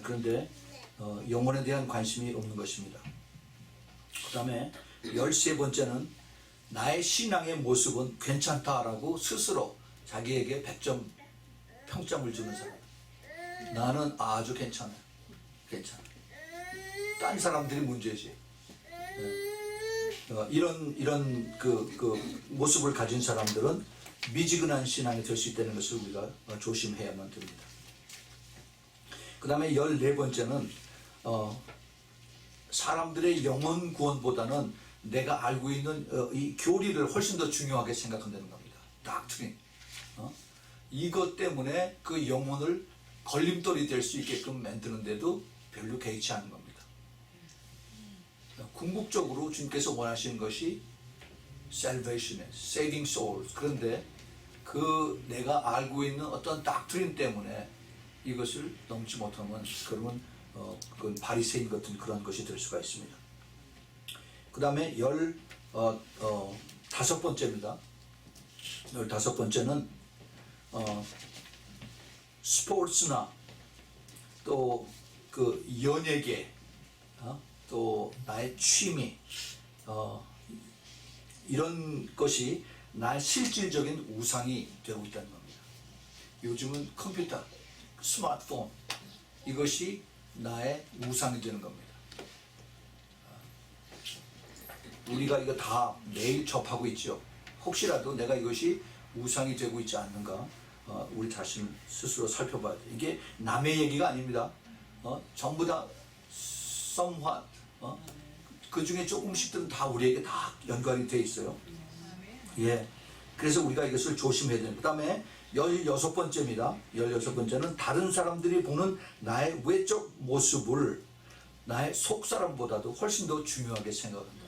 그런데 영혼에 대한 관심이 없는 것입니다. 그 다음에 13번째는 나의 신앙의 모습은 괜찮다라고 스스로 자기에게 100점 평점을 주는 사람. 나는 아주 괜찮아. 딴 사람들이 문제지. 이런 그 모습을 가진 사람들은 미지근한 신앙이 될 수 있다는 것을 우리가 조심해야만 됩니다. 그 다음에 14번째는 사람들의 영혼 구원보다는 내가 알고 있는 이 교리를 훨씬 더 중요하게 생각한다는 겁니다. 닥트린. 이것 때문에 그 영혼을 걸림돌이 될 수 있게끔 만드는데도 별로 개의치 않은 겁니다. 궁극적으로 주님께서 원하시는 것이 salvation이에요. saving souls. 그런데 그 내가 알고 있는 어떤 닥트린 때문에 이것을 넘지 못하면 그러면 그 바리새인 같은 그런 것이 될 수가 있습니다. 그 다음에 15번째입니다. 15번째는 스포츠나 또 그 연예계 또 나의 취미 이런 것이 나의 실질적인 우상이 되고 있다는 겁니다. 요즘은 컴퓨터, 스마트폰 이것이 나의 우상이 되는 겁니다. 우리가 이거 다 매일 접하고 있죠. 혹시라도 내가 이것이 우상이 되고 있지 않는가 우리 자신을 스스로 살펴봐야 돼. 이게 남의 얘기가 아닙니다. 전부 다 somewhat 그 중에 조금씩들은 다 우리에게 다 연관이 돼 있어요. 예. 그래서 우리가 이것을 조심해야 됩니다. 그 다음에 16번째입니다. 16번째는 다른 사람들이 보는 나의 외적 모습을 나의 속사람보다도 훨씬 더 중요하게 생각한다.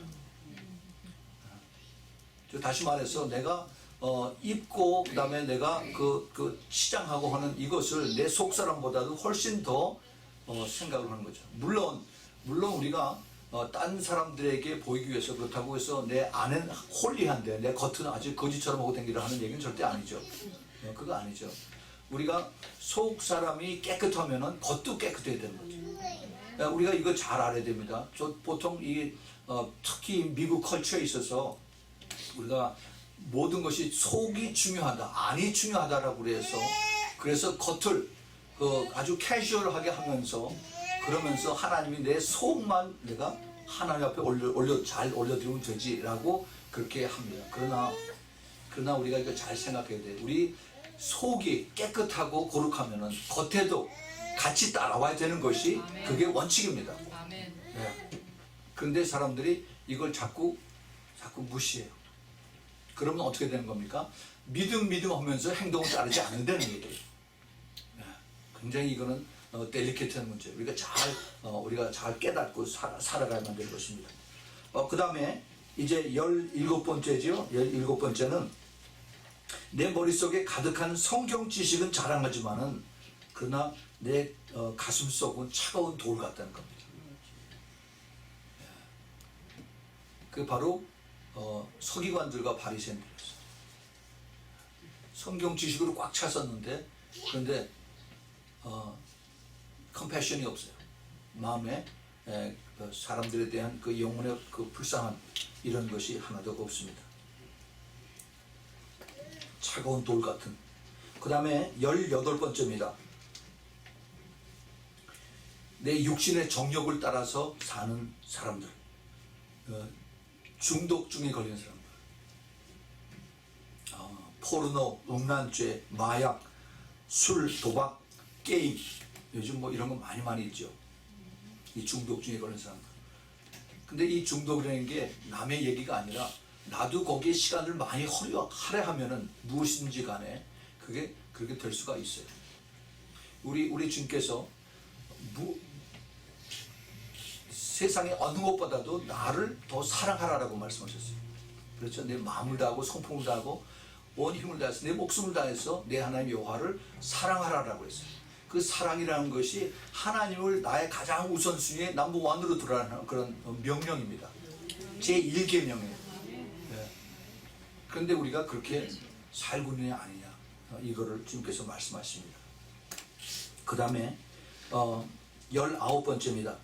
다시 말해서 내가 입고 그 다음에 내가 그 시장하고 하는 이것을 내 속사람보다도 훨씬 더 생각을 하는 거죠. 물론 우리가 딴 사람들에게 보이기 위해서 그렇다고 해서 내 안은 홀리한데 내 겉은 아주 거지처럼 하고 다니라 하는 얘기는 절대 아니죠. 그거 아니죠. 우리가 속 사람이 깨끗하면은 겉도 깨끗해야 되는 거죠. 우리가 이거 잘 알아야 됩니다. 보통 특히 미국 컬처에 있어서 우리가 모든 것이 속이 중요하다, 안이 중요하다라고 그래서 겉을 아주 캐주얼하게 하면서 그러면서 하나님이 내 속만 내가 하나님 앞에 잘 올려드리면 되지라고 그렇게 합니다. 그러나 우리가 이거 잘 생각해야 돼. 우리 속이 깨끗하고 거룩하면은 겉에도 같이 따라와야 되는 것이 그게 원칙입니다. 네. 그런데 사람들이 이걸 자꾸 무시해요. 그러면 어떻게 되는 겁니까? 믿음 하면서 행동을 따르지 않는다는 얘기예요. 네. 굉장히 이거는 델리케이트한 문제. 우리가 잘 깨닫고 살아가야만 될 것입니다. 그 다음에 이제 17번째죠. 17번째는 내 머릿속에 가득한 성경 지식은 자랑하지만은 그러나 내 가슴 속은 차가운 돌 같다는 겁니다. 그 바로 서기관들과 바리새인들이었어요. 성경 지식으로 꽉 찼었는데 그런데 컴패션이 없어요. 마음에 사람들에 대한 그 영혼의 그 불쌍한 이런 것이 하나도 없습니다. 차가운 돌 같은. 그 다음에 18번째입니다. 내 육신의 정욕을 따라서 사는 사람들. 중독증에 걸린 사람들. 포르노, 음란죄, 마약, 술, 도박, 게임. 요즘 뭐 이런 거 많이 있죠. 이 중독증에 걸린 사람들. 근데 이 중독이라는 게 남의 얘기가 아니라 나도 거기에 시간을 많이 할애하면은 무엇인지 간에 그게 그렇게 될 수가 있어요. 우리 주님께서 세상의 어느 것보다도 나를 더 사랑하라라고 말씀하셨어요. 그렇죠? 내 마음을 다하고 성품을 다하고 온 힘을 다해서 내 목숨을 다해서 내 하나님 여호와를 사랑하라라고 했어요. 그 사랑이라는 것이 하나님을 나의 가장 우선순위의 넘버원으로 두라는 그런 명령입니다. 제1계명이에요. 네. 그런데 우리가 그렇게 살고 있느냐 아니냐, 이거를 주님께서 말씀하십니다. 그 다음에 19번째입니다.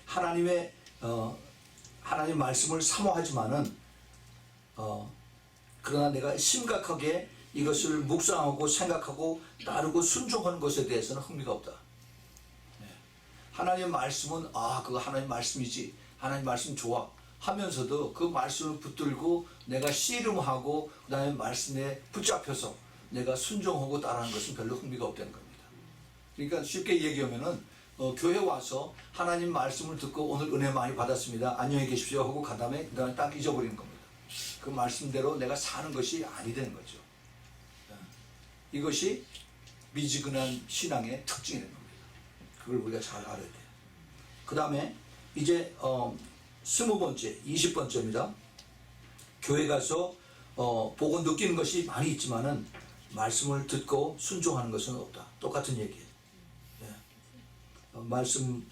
하나님 말씀을 사모하지만은 그러나 내가 심각하게 이것을 묵상하고 생각하고 따르고 순종하는 것에 대해서는 흥미가 없다. 하나님 말씀은 그거 하나님 말씀이지, 하나님 말씀 좋아 하면서도 그 말씀을 붙들고 내가 씨름하고 그 다음에 말씀에 붙잡혀서 내가 순종하고 따르는 것은 별로 흥미가 없다는 겁니다. 그러니까 쉽게 얘기하면은 교회 와서 하나님 말씀을 듣고 오늘 은혜 많이 받았습니다, 안녕히 계십시오 하고 그 다음에 딱 잊어버리는 겁니다. 그 말씀대로 내가 사는 것이 아니 되는 거죠. 이것이 미지근한 신앙의 특징이 되는 겁니다. 그걸 우리가 잘 알아야 돼요. 그 다음에 이제 20번째, 20번째입니다. 교회 가서 보고 느끼는 것이 많이 있지만은 말씀을 듣고 순종하는 것은 없다. 똑같은 얘기예요. 말씀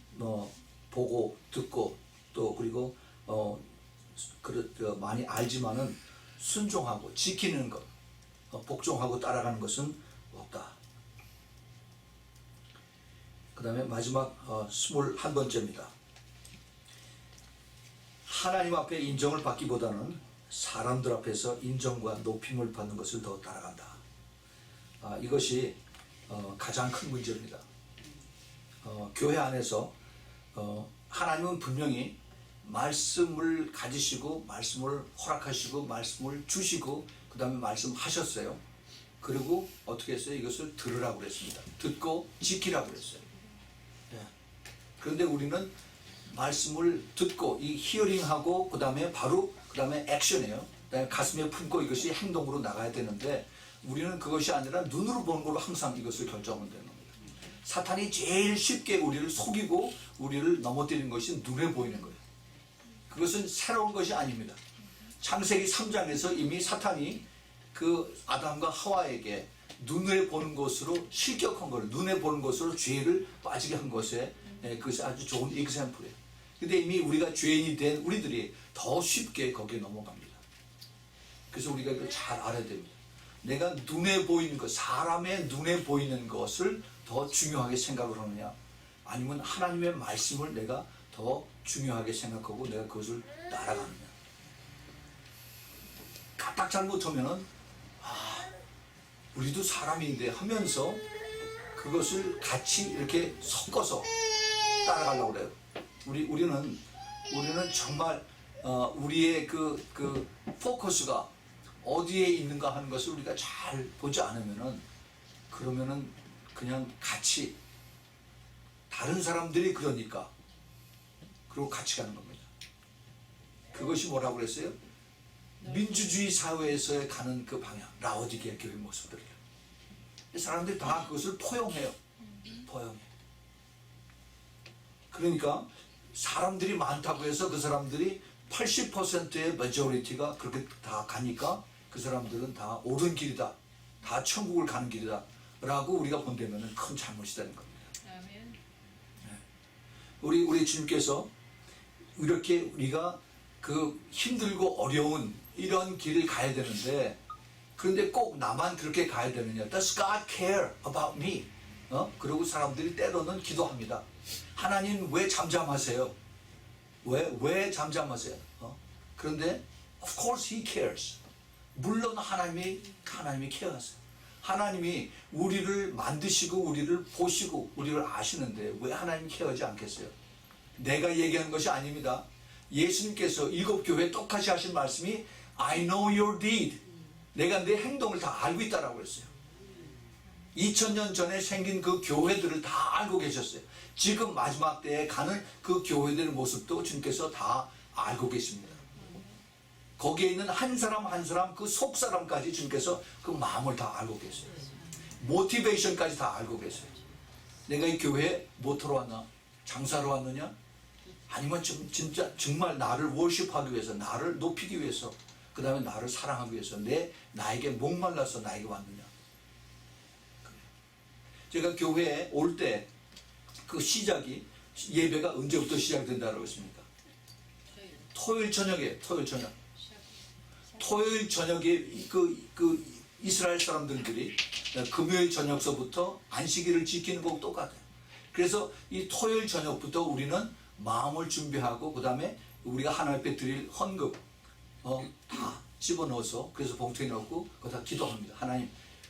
보고 듣고 또 그리고 많이 알지만은 순종하고 지키는 것, 복종하고 따라가는 것은 없다. 그 다음에 마지막 21번째입니다. 하나님 앞에 인정을 받기보다는 사람들 앞에서 인정과 높임을 받는 것을 더 따라간다. 이것이 가장 큰 문제입니다. 교회 안에서 하나님은 분명히 말씀을 가지시고 말씀을 허락하시고 말씀을 주시고 그 다음에 말씀하셨어요. 그리고 어떻게 했어요? 이것을 들으라고 그랬습니다. 듣고 지키라고 그랬어요. 그런데 우리는 말씀을 듣고 이 히어링하고 그 다음에 액션이에요. 그 다음에 가슴에 품고 이것이 행동으로 나가야 되는데 우리는 그것이 아니라 눈으로 보는 걸로 항상 이것을 결정하면 되는 겁니다. 사탄이 제일 쉽게 우리를 속이고 우리를 넘어뜨리는 것이 눈에 보이는 거예요. 그것은 새로운 것이 아닙니다. 창세기 3장에서 이미 사탄이 그 아담과 하와에게 눈에 보는 것으로 실격한 거예요. 눈에 보는 것으로 죄를 빠지게 한 것에 그것이 아주 좋은 example이에요. 근데 이미 우리가 죄인이 된 우리들이 더 쉽게 거기에 넘어갑니다. 그래서 우리가 이걸 잘 알아야 됩니다. 내가 눈에 보이는 것, 사람의 눈에 보이는 것을 더 중요하게 생각을 하느냐, 아니면 하나님의 말씀을 내가 더 중요하게 생각하고 내가 그것을 따라가느냐. 까딱 잘못하면은 우리도 사람인데 하면서 그것을 같이 이렇게 섞어서 따라가려고 그래요. 우리는 정말 우리의 그 포커스가 어디에 있는가 하는 것을 우리가 잘 보지 않으면은, 그러면은 그냥 같이 다른 사람들이 그러니까 그리고 같이 가는 겁니다. 그것이 뭐라고 그랬어요? 민주주의 사회에서 가는 그 방향, 라오디게아 교회 모습들이에요. 사람들이 다 그것을 포용해요. 포용해. 그러니까 사람들이 많다고 해서 그 사람들이 80%의 메조리티가 그렇게 다 가니까 그 사람들은 다 옳은 길이다, 다 천국을 가는 길이다 라고 우리가 본다면 큰 잘못이라는 겁니다. 우리 주님께서 이렇게 우리가 그 힘들고 어려운 이런 길을 가야 되는데, 그런데 꼭 나만 그렇게 가야 되느냐? Does God care about me? 그리고 사람들이 때로는 기도합니다. 하나님 왜 잠잠하세요? 왜 잠잠하세요? 그런데 of course He cares. 물론 하나님이 케어하세요. 하나님이 우리를 만드시고 우리를 보시고 우리를 아시는데 왜 하나님 케어하지 않겠어요? 내가 얘기하는 것이 아닙니다. 예수님께서 7교회에 똑같이 하신 말씀이 I know your deed. 내가 내 행동을 다 알고 있다라고 했어요. 2000년 전에 생긴 그 교회들을 다 알고 계셨어요. 지금 마지막 때에 가는 그 교회들의 모습도 주님께서 다 알고 계십니다. 거기에 있는 한 사람 한 사람 그 속 사람까지 주님께서 그 마음을 다 알고 계세요. 모티베이션까지 다 알고 계세요. 내가 이 교회에 뭐하러 왔나? 장사로 왔느냐? 아니면 진짜 정말 나를 워십하기 위해서, 나를 높이기 위해서, 그 다음에 나를 사랑하기 위해서, 나에게 목말라서 나에게 왔느냐? 제가 교회에 올 때 그 시작이, 예배가 언제부터 시작된다고 했습니까? 토요일 저녁에, 토요일 저녁. 토요일 저녁에 그 이스라엘 사람들이 금요일 저녁서부터 안식일을 지키는 거하고 똑같아요. 그래서 이 토요일 저녁부터 우리는 마음을 준비하고 그 다음에 우리가 하나님 앞에 드릴 헌금 다 집어넣어서 그래서 봉투에 넣고 거기다 기도합니다.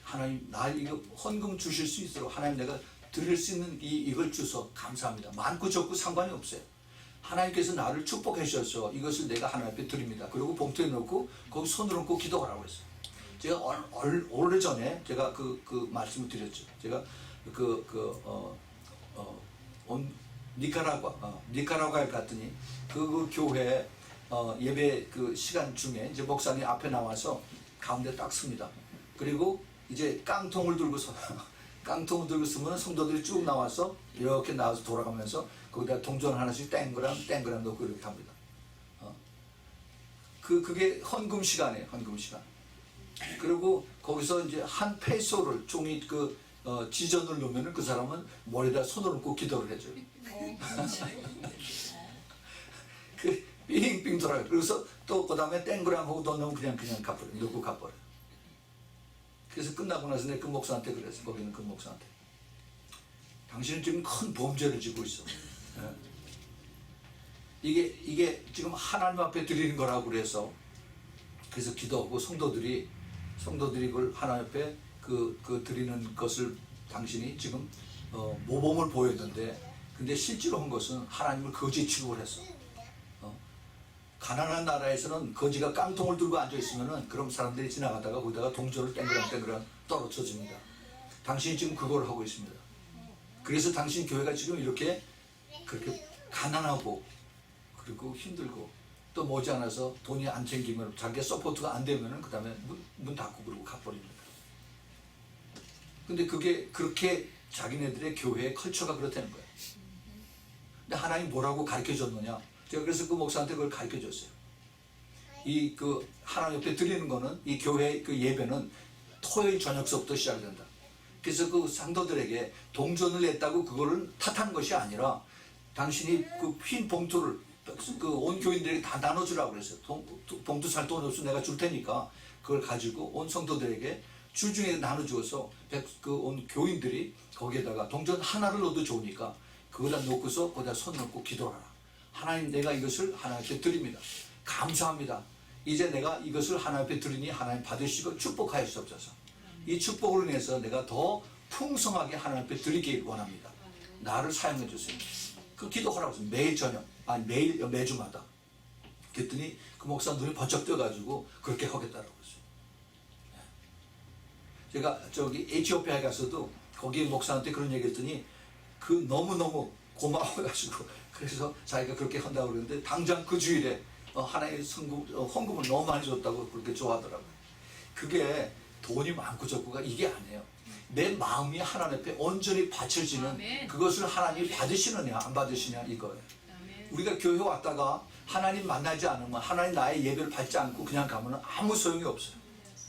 하나님 나 이거 헌금 주실 수 있도록 하나님 내가 드릴 수 있는 이걸 주셔서 감사합니다. 많고 적고 상관이 없어요. 하나님께서 나를 축복해 주셔서 이것을 내가 하나님 앞에 드립니다. 그리고 봉투에 넣고 거기 손을 얹고 기도하라고 했어요. 제가 오래전에 제가 그 말씀을 드렸죠. 제가 니카라과에 갔더니 그 교회 예배 그 시간 중에 이제 목사님 앞에 나와서 가운데 딱 섭니다. 그리고 이제 깡통을 들고 서면 성도들이 쭉 나와서 이렇게 나와서 돌아가면서 거기다 동전 하나씩 땡그랑 넣고 이렇게 합니다. 그게 헌금 시간이에요. 헌금 시간. 그리고 거기서 이제 한 페소를 종이 지전을 넣으면은 그 사람은 머리에다 손을 얹고 기도를 해줘요. 빙빙 돌아요. 그래서 또 그 다음에 땡그랑 하고 돈 넣으면 그냥 갚아요. 넣고 갚아요. 그래서 끝나고 나서 내가 그 목사한테 그랬어. 거기는 그 목사한테. 당신은 지금 큰 범죄를 지고 있어. 이게 지금 하나님 앞에 드리는 거라고 그래서 그래서 기도하고 성도들이 그걸 하나님 앞에 드리는 것을 당신이 지금 모범을 보였는데 근데 실제로 한 것은 하나님을 거지 취급을 했어. 가난한 나라에서는 거지가 깡통을 들고 앉아 있으면은 그럼 사람들이 지나가다가 거기다가 동전을 땡그랑 떨어져 줍니다. 당신이 지금 그걸 하고 있습니다. 그래서 당신 교회가 지금 이렇게 그렇게 가난하고 그리고 힘들고 또 머지않아서 돈이 안 챙기면 자기가 서포트가 안 되면은 그 다음에 문 닫고 그러고 가버립니다. 근데 그게 그렇게 자기네들의 교회의 컬처가 그렇다는 거예요. 근데 하나님 뭐라고 가르쳐 줬느냐? 제가 그래서 그 목사한테 그걸 가르쳐 줬어요. 하나님 옆에 드리는 거는 이 교회 그 예배는 토요일 저녁서부터 시작된다. 그래서 그 상도들에게 동전을 냈다고 그거를 탓하는 것이 아니라 당신이 그 흰 봉투를 온 교인들에게 다 나눠주라고 그랬어요. 봉투 살 돈 없으면 내가 줄 테니까 그걸 가지고 온 성도들에게 주중에 나눠주어서 온 교인들이 거기에다가 동전 하나를 넣어도 좋으니까 그거다 놓고서 거기다 손 넣고 기도하라. 하나님 내가 이것을 하나님께 드립니다. 감사합니다. 이제 내가 이것을 하나님 앞에 드리니 하나님 받으시고 축복하여 주옵소서. 이 축복을 인해서 내가 더 풍성하게 하나님 앞에 드리길 원합니다. 나를 사용해 주세요. 그 기도하라고 했어요. 매일 저녁, 매주마다. 그랬더니 그 목사 눈이 번쩍 떠가지고 그렇게 하겠다라고 했어요. 제가 저기 에티오피아에 갔어도 거기 목사한테 그런 얘기 했더니 너무너무 고마워가지고 그래서 자기가 그렇게 한다고 그러는데 당장 그 주일에 하나의 헌금을 너무 많이 줬다고 그렇게 좋아하더라고요. 그게 돈이 많고 적고가 이게 아니에요. 내 마음이 하나님 앞에 온전히 바쳐지는 그것을 하나님이 받으시느냐 안 받으시냐 이거예요. 우리가 교회 왔다가 하나님 만나지 않으면 하나님 나의 예배를 받지 않고 그냥 가면 아무 소용이 없어요.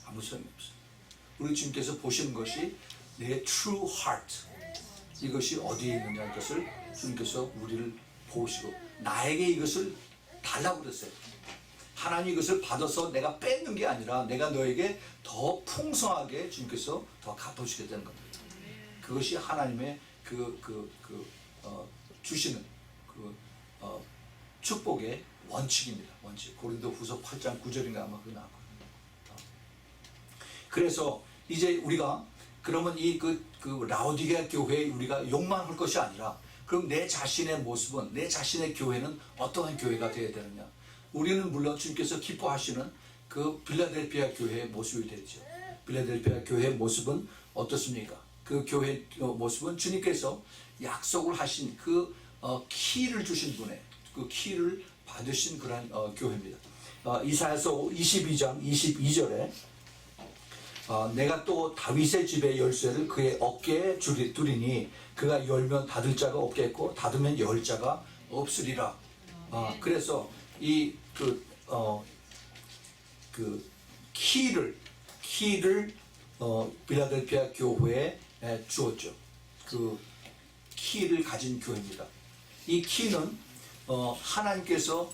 아무 소용이 없어요. 우리 주님께서 보시는 것이 내 true heart 이것이 어디에 있느냐 이것을 주님께서 우리를 보시고 나에게 이것을 달라고 그랬어요. 하나님 이것을 받아서 내가 뺏는 게 아니라 내가 너에게 더 풍성하게 주님께서 더 갚아주게 되는 겁니다. 그것이 하나님의 주시는 축복의 원칙입니다. 원칙. 고린도후서 8장 9절인가 아마 그거 나왔거든요. 그래서 이제 우리가 그러면 라오디게아 교회에 우리가 욕망할 것이 아니라 그럼 내 자신의 모습은 내 자신의 교회는 어떠한 교회가 되어야 되느냐? 우리는 물론 주님께서 기뻐하시는 그 빌라델피아 교회의 모습이 되죠. 빌라델피아 교회의 모습은 어떻습니까? 그 교회의 모습은 주님께서 약속을 하신 키를 주신 분의 그 키를 받으신 그런 교회입니다. 이사야서 22장 22절에 내가 또 다윗의 집의 열쇠를 그의 어깨에 두리니 그가 열면 닫을 자가 없겠고 닫으면 열 자가 없으리라. 그래서 키를 빌라델피아 교회에 주었죠. 그 키를 가진 교회입니다. 이 키는 하나님께서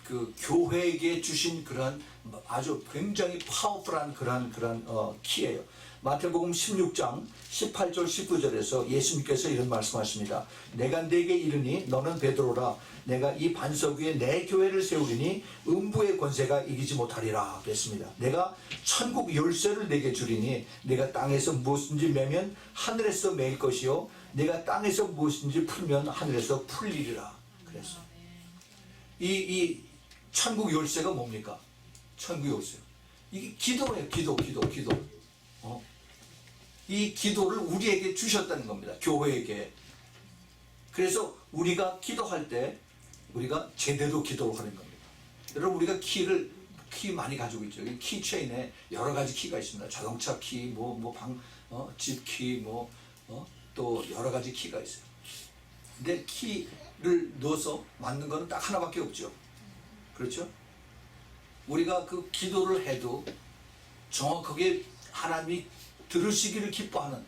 그 교회에게 주신 그러한 아주 굉장히 파워풀한 그러한 키예요. 마태복음 16장 18절 19절에서 예수님께서 이런 말씀하십니다. 내가 네게 이르니 너는 베드로라. 내가 이 반석 위에 내 교회를 세우리니 음부의 권세가 이기지 못하리라 그랬습니다. 내가 천국 열쇠를 네게 주리니 내가 땅에서 무엇인지 매면 하늘에서 매일 것이요 내가 땅에서 무엇인지 풀면 하늘에서 풀리리라 그랬어요. 이 천국 열쇠가 뭡니까? 천국 열쇠. 이게 기도예요. 기도. 이 기도를 우리에게 주셨다는 겁니다. 교회에게. 그래서 우리가 기도할 때 우리가 제대로 기도를 하는 겁니다. 여러분 우리가 키 많이 가지고 있죠. 키 체인에 여러 가지 키가 있습니다. 자동차 키, 집 키, 또 여러 가지 키가 있어요. 근데 키를 넣어서 맞는 거는 딱 하나밖에 없죠. 그렇죠? 우리가 그 기도를 해도 정확하게 하나님이 들으시기를 기뻐하는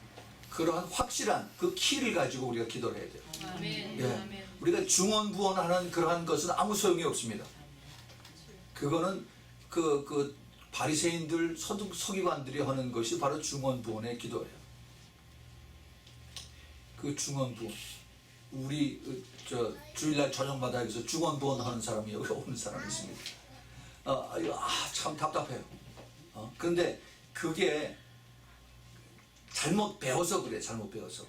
그러한 확실한 그 키를 가지고 우리가 기도를 해야 돼요. 아멘. 예. 아멘. 우리가 중언부언하는 그러한 것은 아무 소용이 없습니다. 그거는 그 바리새인들 서기관들이 하는 것이 바로 중언부언의 기도예요. 그 중언부언. 우리 주일날 저녁마다 여기서 중언부언하는 사람이 여기 오는 사람이 있습니다. 참 답답해요. 그런데 그게 잘못 배워서 그래. 잘못 배워서.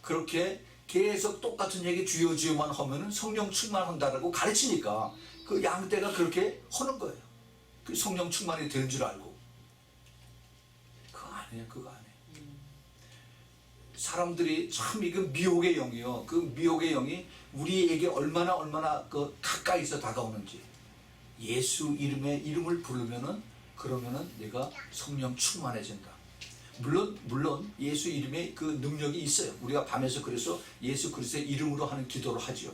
그렇게 계속 똑같은 얘기 주여주여만 하면은 성령 충만한다라고 가르치니까 그 양떼가 그렇게 하는 거예요. 그 성령 충만이 되는 줄 알고. 그거 아니에요. 사람들이 참 이거 미혹의 영이요. 그 미혹의 영이 우리에게 얼마나 그 가까이서 다가오는지. 예수 이름을 부르면은 그러면은 내가 성령 충만해진다. 물론 예수 이름에 그 능력이 있어요. 우리가 밤에서 그래서 예수 그리스도의 이름으로 하는 기도를 하지요.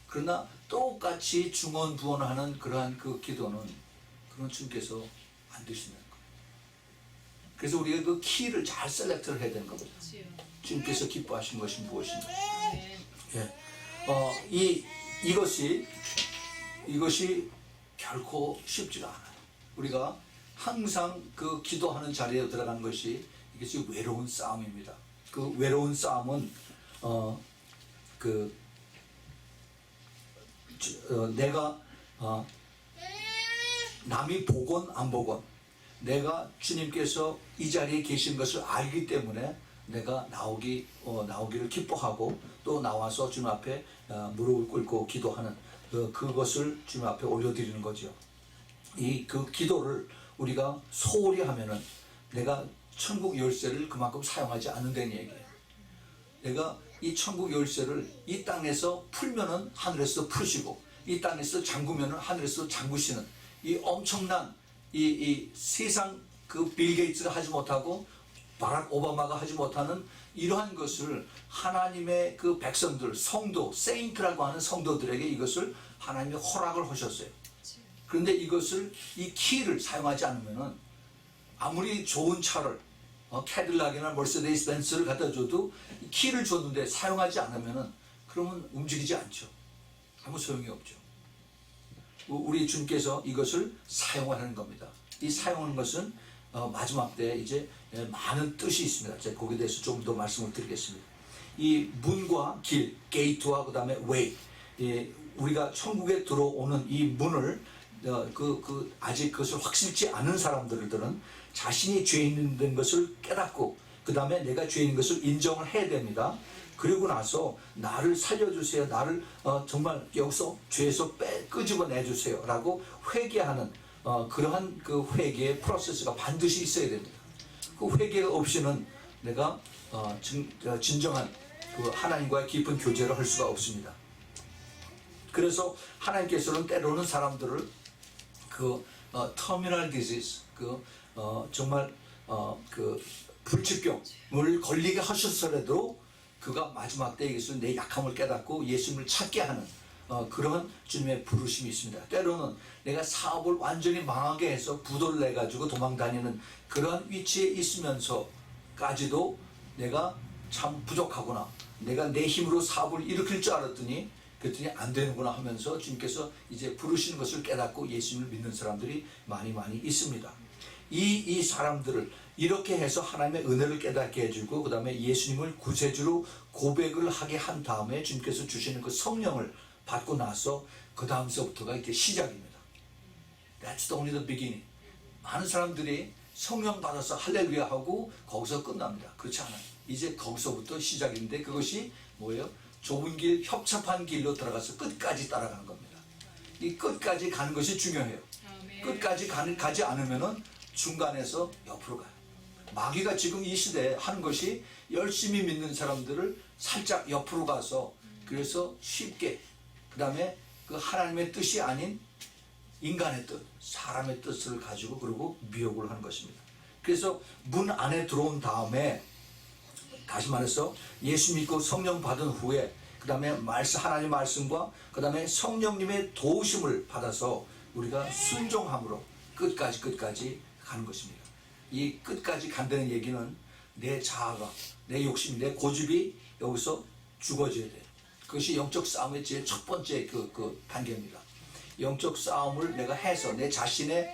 그러나 똑같이 중언부언하는 그러한 그 기도는 그런 주님께서 안 되시는 거예요. 그래서 우리가 그 키를 잘 셀렉트를 해야 되는 겁니다. 주님께서 기뻐하시는 것이 무엇인가? 예. 이것이 결코 쉽지가 않아요. 우리가 항상 그 기도하는 자리에 들어가는 것이 이것이 외로운 싸움입니다. 그 외로운 싸움은 내가 남이 보건 안 보건 내가 주님께서 이 자리에 계신 것을 알기 때문에 내가 나오기를 기뻐하고 또 나와서 주님 앞에 무릎을 꿇고 기도하는 그것을 주님 앞에 올려드리는 거죠. 그 기도를 우리가 소홀히 하면은 내가 천국 열쇠를 그만큼 사용하지 않는다는 얘기예요. 내가 이 천국 열쇠를 이 땅에서 풀면은 하늘에서 푸시고 이 땅에서 잠그면은 하늘에서 잠그시는 이 엄청난 이 세상 그 빌 게이츠가 하지 못하고 바락 오바마가 하지 못하는 이러한 것을 하나님의 그 백성들, 성도, 세인트라고 하는 성도들에게 이것을 하나님이 허락을 하셨어요. 그런데 이 키를 사용하지 않으면은 아무리 좋은 차를 캐딜락이나 머세데이스 벤츠를 갖다 줘도 키를 줬는데 사용하지 않으면은 그러면 움직이지 않죠. 아무 소용이 없죠. 우리 주님께서 이것을 사용하는 겁니다. 이 사용하는 것은 마지막 때 이제 많은 뜻이 있습니다. 제가 거기에 대해서 좀 더 말씀을 드리겠습니다. 이 문과 길, 게이트와 그 다음에 웨이, 우리가 천국에 들어오는 이 문을 아직 그것을 확실치 않은 사람들은 자신이 죄 있는 것을 깨닫고 그 다음에 내가 죄 있는 것을 인정을 해야 됩니다. 그리고 나서 나를 살려주세요. 나를 정말 여기서 죄에서 끄집어내주세요. 라고 회개하는 그러한 그 회개의 프로세스가 반드시 있어야 됩니다. 그 회개가 없이는 내가 진정한 그 하나님과의 깊은 교제를 할 수가 없습니다. 그래서 하나님께서는 때로는 사람들을 터미널 디지즈, 정말 그 불치병을 걸리게 하셨더라도 그가 마지막 때에 이것을 내 약함을 깨닫고 예수님을 찾게 하는 그런 주님의 부르심이 있습니다. 때로는 내가 사업을 완전히 망하게 해서 부도를 내가지고 도망다니는 그런 위치에 있으면서까지도 내가 참 부족하구나. 내가 내 힘으로 사업을 일으킬 줄 알았더니 그랬더니 안 되는구나 하면서 주님께서 이제 부르시는 것을 깨닫고 예수님을 믿는 사람들이 많이 있습니다. 이 사람들을 이렇게 해서 하나님의 은혜를 깨닫게 해주고 그 다음에 예수님을 구세주로 고백을 하게 한 다음에 주님께서 주시는 그 성령을 받고 나서 그 다음서부터가 이렇게 시작입니다. That's only the beginning. 많은 사람들이 성령 받아서 할렐루야 하고 거기서 끝납니다. 그렇지 않아요. 이제 거기서부터 시작인데 그것이 뭐예요? 좁은 길, 협착한 길로 들어가서 끝까지 따라가는 겁니다. 이 끝까지 가는 것이 중요해요. 끝까지 가지 않으면은 중간에서 옆으로 가요. 마귀가 지금 이 시대에 하는 것이 열심히 믿는 사람들을 살짝 옆으로 가서 그래서 쉽게 그 다음에 그 하나님의 뜻이 아닌 인간의 뜻, 사람의 뜻을 가지고 그리고 미혹을 하는 것입니다. 그래서 문 안에 들어온 다음에 다시 말해서 예수 믿고 성령 받은 후에 그 다음에 하나님 말씀과 그 다음에 성령님의 도우심을 받아서 우리가 순종함으로 끝까지 가는 것입니다. 이 끝까지 간다는 얘기는 내 자아가, 내 욕심, 내 고집이 여기서 죽어져야 돼요. 그것이 영적 싸움의 제일 첫 번째 그 단계입니다. 영적 싸움을 내가 해서 내 자신의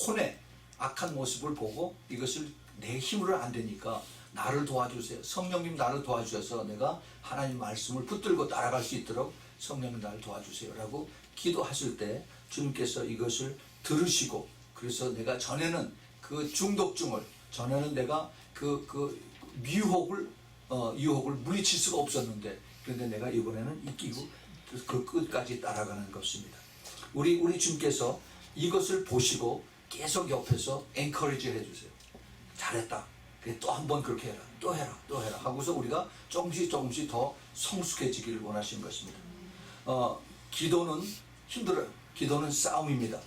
혼의 악한 모습을 보고 이것을 내 힘으로 안 되니까 나를 도와주세요. 성령님 나를 도와주셔서 내가 하나님 말씀을 붙들고 따라갈 수 있도록 성령님 나를 도와주세요 라고 기도하실 때 주님께서 이것을 들으시고 그래서 내가 전에는 그 중독증을 전에는 내가 그 유혹을 물리칠 수가 없었는데 그런데 내가 이번에는 이기고 그 끝까지 따라가는 것입니다. 우리 주님께서 이것을 보시고 계속 옆에서 엔커리지 해주세요. 잘했다. 그래 또 한 번 그렇게 해라. 또 해라. 하고서 우리가 조금씩 더 성숙해지기를 원하시는 것입니다. 기도는 힘들어요. 기도는 싸움입니다.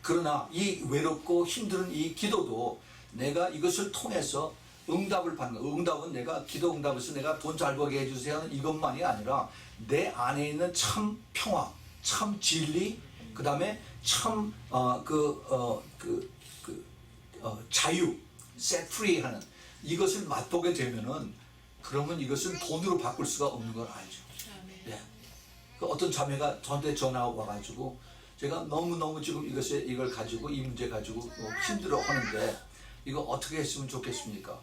그러나 이 외롭고 힘든 이 기도도 내가 이것을 통해서 응답을 받는 거예요. 응답은 내가 기도 응답에서 내가 돈 잘 벌게 해주세요 이것만이 아니라 내 안에 있는 참 평화, 참 진리, 그 다음에 참 자유, set free 하는 이것을 맛보게 되면은 그러면 이것을 돈으로 바꿀 수가 없는 걸 알죠. 네. 그 어떤 자매가 저한테 전화 와가지고 제가 너무 지금 이걸 가지고 이 문제 가지고 힘들어 하는데 이거 어떻게 했으면 좋겠습니까?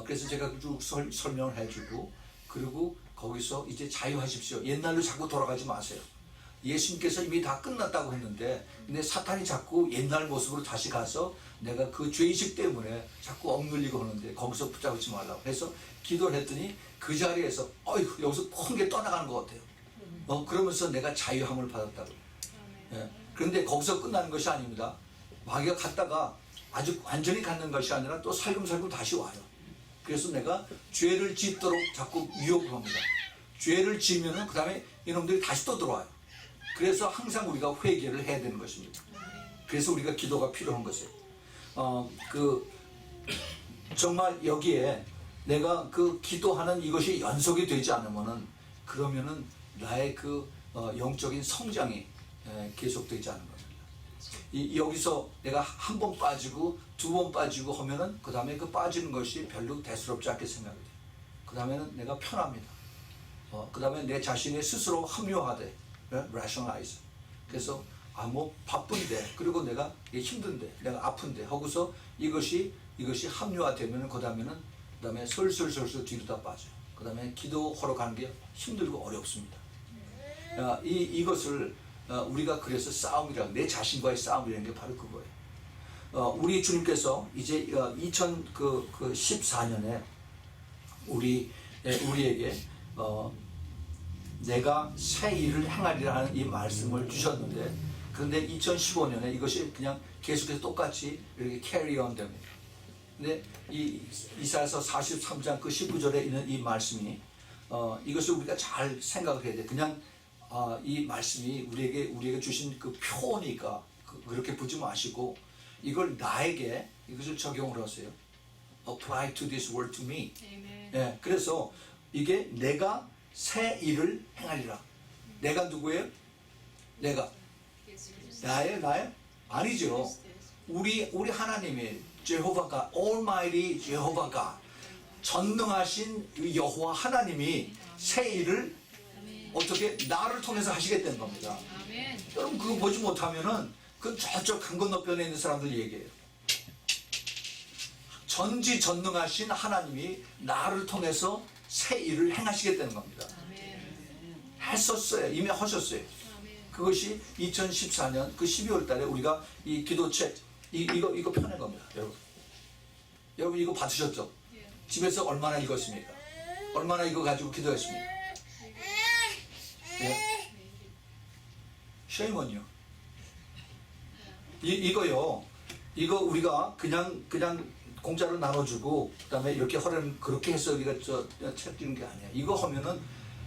그래서 제가 쭉 설명을 해주고 그리고 거기서 이제 자유하십시오. 옛날로 자꾸 돌아가지 마세요. 예수님께서 이미 다 끝났다고 했는데 근데 사탄이 자꾸 옛날 모습으로 다시 가서 내가 그 죄의식 때문에 자꾸 억눌리고 하는데 거기서 붙잡지 말라고 해서 기도를 했더니 그 자리에서 어이구 여기서 큰 게 떠나가는 것 같아요. 그러면서 내가 자유함을 받았다고. 예. 그런데 거기서 끝나는 것이 아닙니다. 마귀가 갔다가 아주 완전히 갖는 것이 아니라 또 살금살금 다시 와요. 그래서 내가 죄를 짓도록 자꾸 유혹을 합니다. 죄를 지으면은 그 다음에 이놈들이 다시 또 들어와요. 그래서 항상 우리가 회개를 해야 되는 것입니다. 그래서 우리가 기도가 필요한 것이에요. 정말 여기에 내가 그 기도하는 이것이 연속이 되지 않으면은 그러면은 나의 영적인 성장이 계속되지 않는 겁니다. 여기서 내가 한 번 빠지고 두 번 빠지고 하면은 그 다음에 그 빠지는 것이 별로 대수롭지 않게 생각이 돼요. 그 다음에는 내가 편합니다. 그 다음에 내 자신이 스스로 합리화돼. rationalize. 그래서 뭐 바쁜데 그리고 내가 힘든데 내가 아픈데 하고서 이것이 합리화되면 그 다음에 슬슬 뒤로 다 빠져요. 그 다음에 기도하러 가는 게 힘들고 어렵습니다. 이것을 우리가 그래서 싸움이라 내 자신과의 싸움이라는 게 바로 그거예요. 우리 주님께서 이제 2014년에 우리에게 내가 새 일을 행하리라 하는 이 말씀을 주셨는데 그런데 2015년에 이것이 그냥 계속해서 똑같이 이렇게 캐리온 됩니다. 근데 이 이사야서 43장 그 19절에 있는 이 말씀이 이것을 우리가 잘 생각을 해야 돼. 그냥 이 말씀이 우리에게 주신 그 표니까 그렇게 보지 마시고 이걸 나에게 이것을 적용을 하세요. Apply to this word to me. 예, 그래서 이게 내가 새 일을 행하리라. 내가 누구예요? 내가 나예요? 아니죠. 우리 하나님이 제호바가 Almighty 제호바가 전능하신 여호와 하나님이 새 일을 어떻게 나를 통해서 하시겠다는 겁니다. 여러분 그거 보지 못하면은 그건 저쪽 강 건너편에 있는 사람들 얘기예요. 전지전능하신 하나님이 나를 통해서 새 일을 행하시겠다는 겁니다. 했었어요. 이미 하셨어요. 그것이 2014년 그 12월 달에 우리가 이 기도책 이거 펴낸 겁니다. 여러분 이거 받으셨죠? 집에서 얼마나 읽었습니까? 얼마나 이거 가지고 기도했습니까? 예? Shame on you. 이거요. 이거 우리가 그냥 공짜로 나눠주고 그다음에 이렇게 하려면 그렇게 해서 우리가 책 주는 게 아니야. 이거 하면은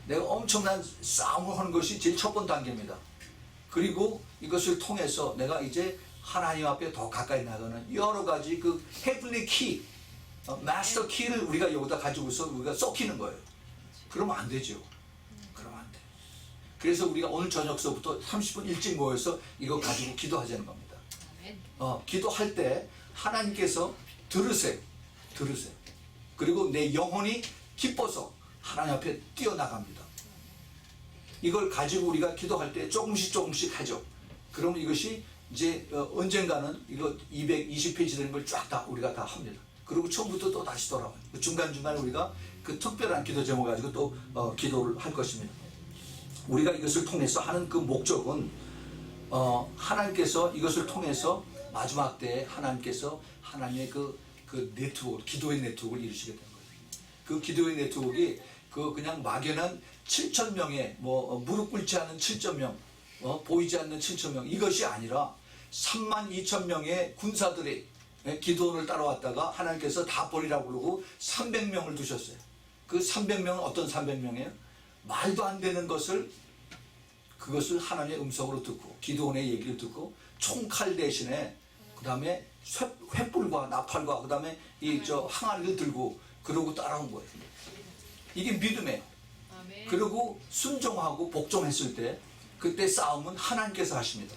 내가 엄청난 싸움을 하는 것이 제일 첫 번째 단계입니다. 그리고 이것을 통해서 내가 이제 하나님 앞에 더 가까이 나가는 여러 가지 그 헤블리 키, 마스터 키를 우리가 여기다 가지고서 우리가 썩히는 거예요. 그러면 안 되죠. 그러면 안 돼. 그래서 우리가 오늘 저녁서부터 30분 일찍 모여서 이거 가지고 기도하자는 겁니다. 기도할 때 하나님께서 들으세요. 그리고 내 영혼이 기뻐서 하나님 앞에 뛰어나갑니다. 이걸 가지고 우리가 기도할 때 조금씩 하죠. 그러면 이것이 이제 언젠가는 이거 220페이지 되는 걸 쫙 다 우리가 다 합니다. 그리고 처음부터 또 다시 돌아와요. 중간중간에 우리가 그 특별한 기도 제목 가지고 또 기도를 할 것입니다. 우리가 이것을 통해서 하는 그 목적은 하나님께서 이것을 통해서 마지막 때에 하나님께서 하나님의 그 네트워크, 기도의 네트워크를 이루시게 된 거예요. 그 기도의 네트워크가 그냥 막연한 7,000명의 무릎 꿇지 않는 7,000명, 보이지 않는 7,000명 이것이 아니라 32,000명의 군사들이 기도원을 따라왔다가 하나님께서 다 버리라고 그러고 300명을 두셨어요. 그 300명은 어떤 300명이에요? 말도 안 되는 그것을 하나님의 음성으로 듣고 기도원의 얘기를 듣고 총칼 대신에 그 다음에 횃불과 나팔과 그 다음에 항아리를 들고 그러고 따라온 거예요. 이게 믿음이에요. 그리고 순종하고 복종했을 때 그때 싸움은 하나님께서 하십니다.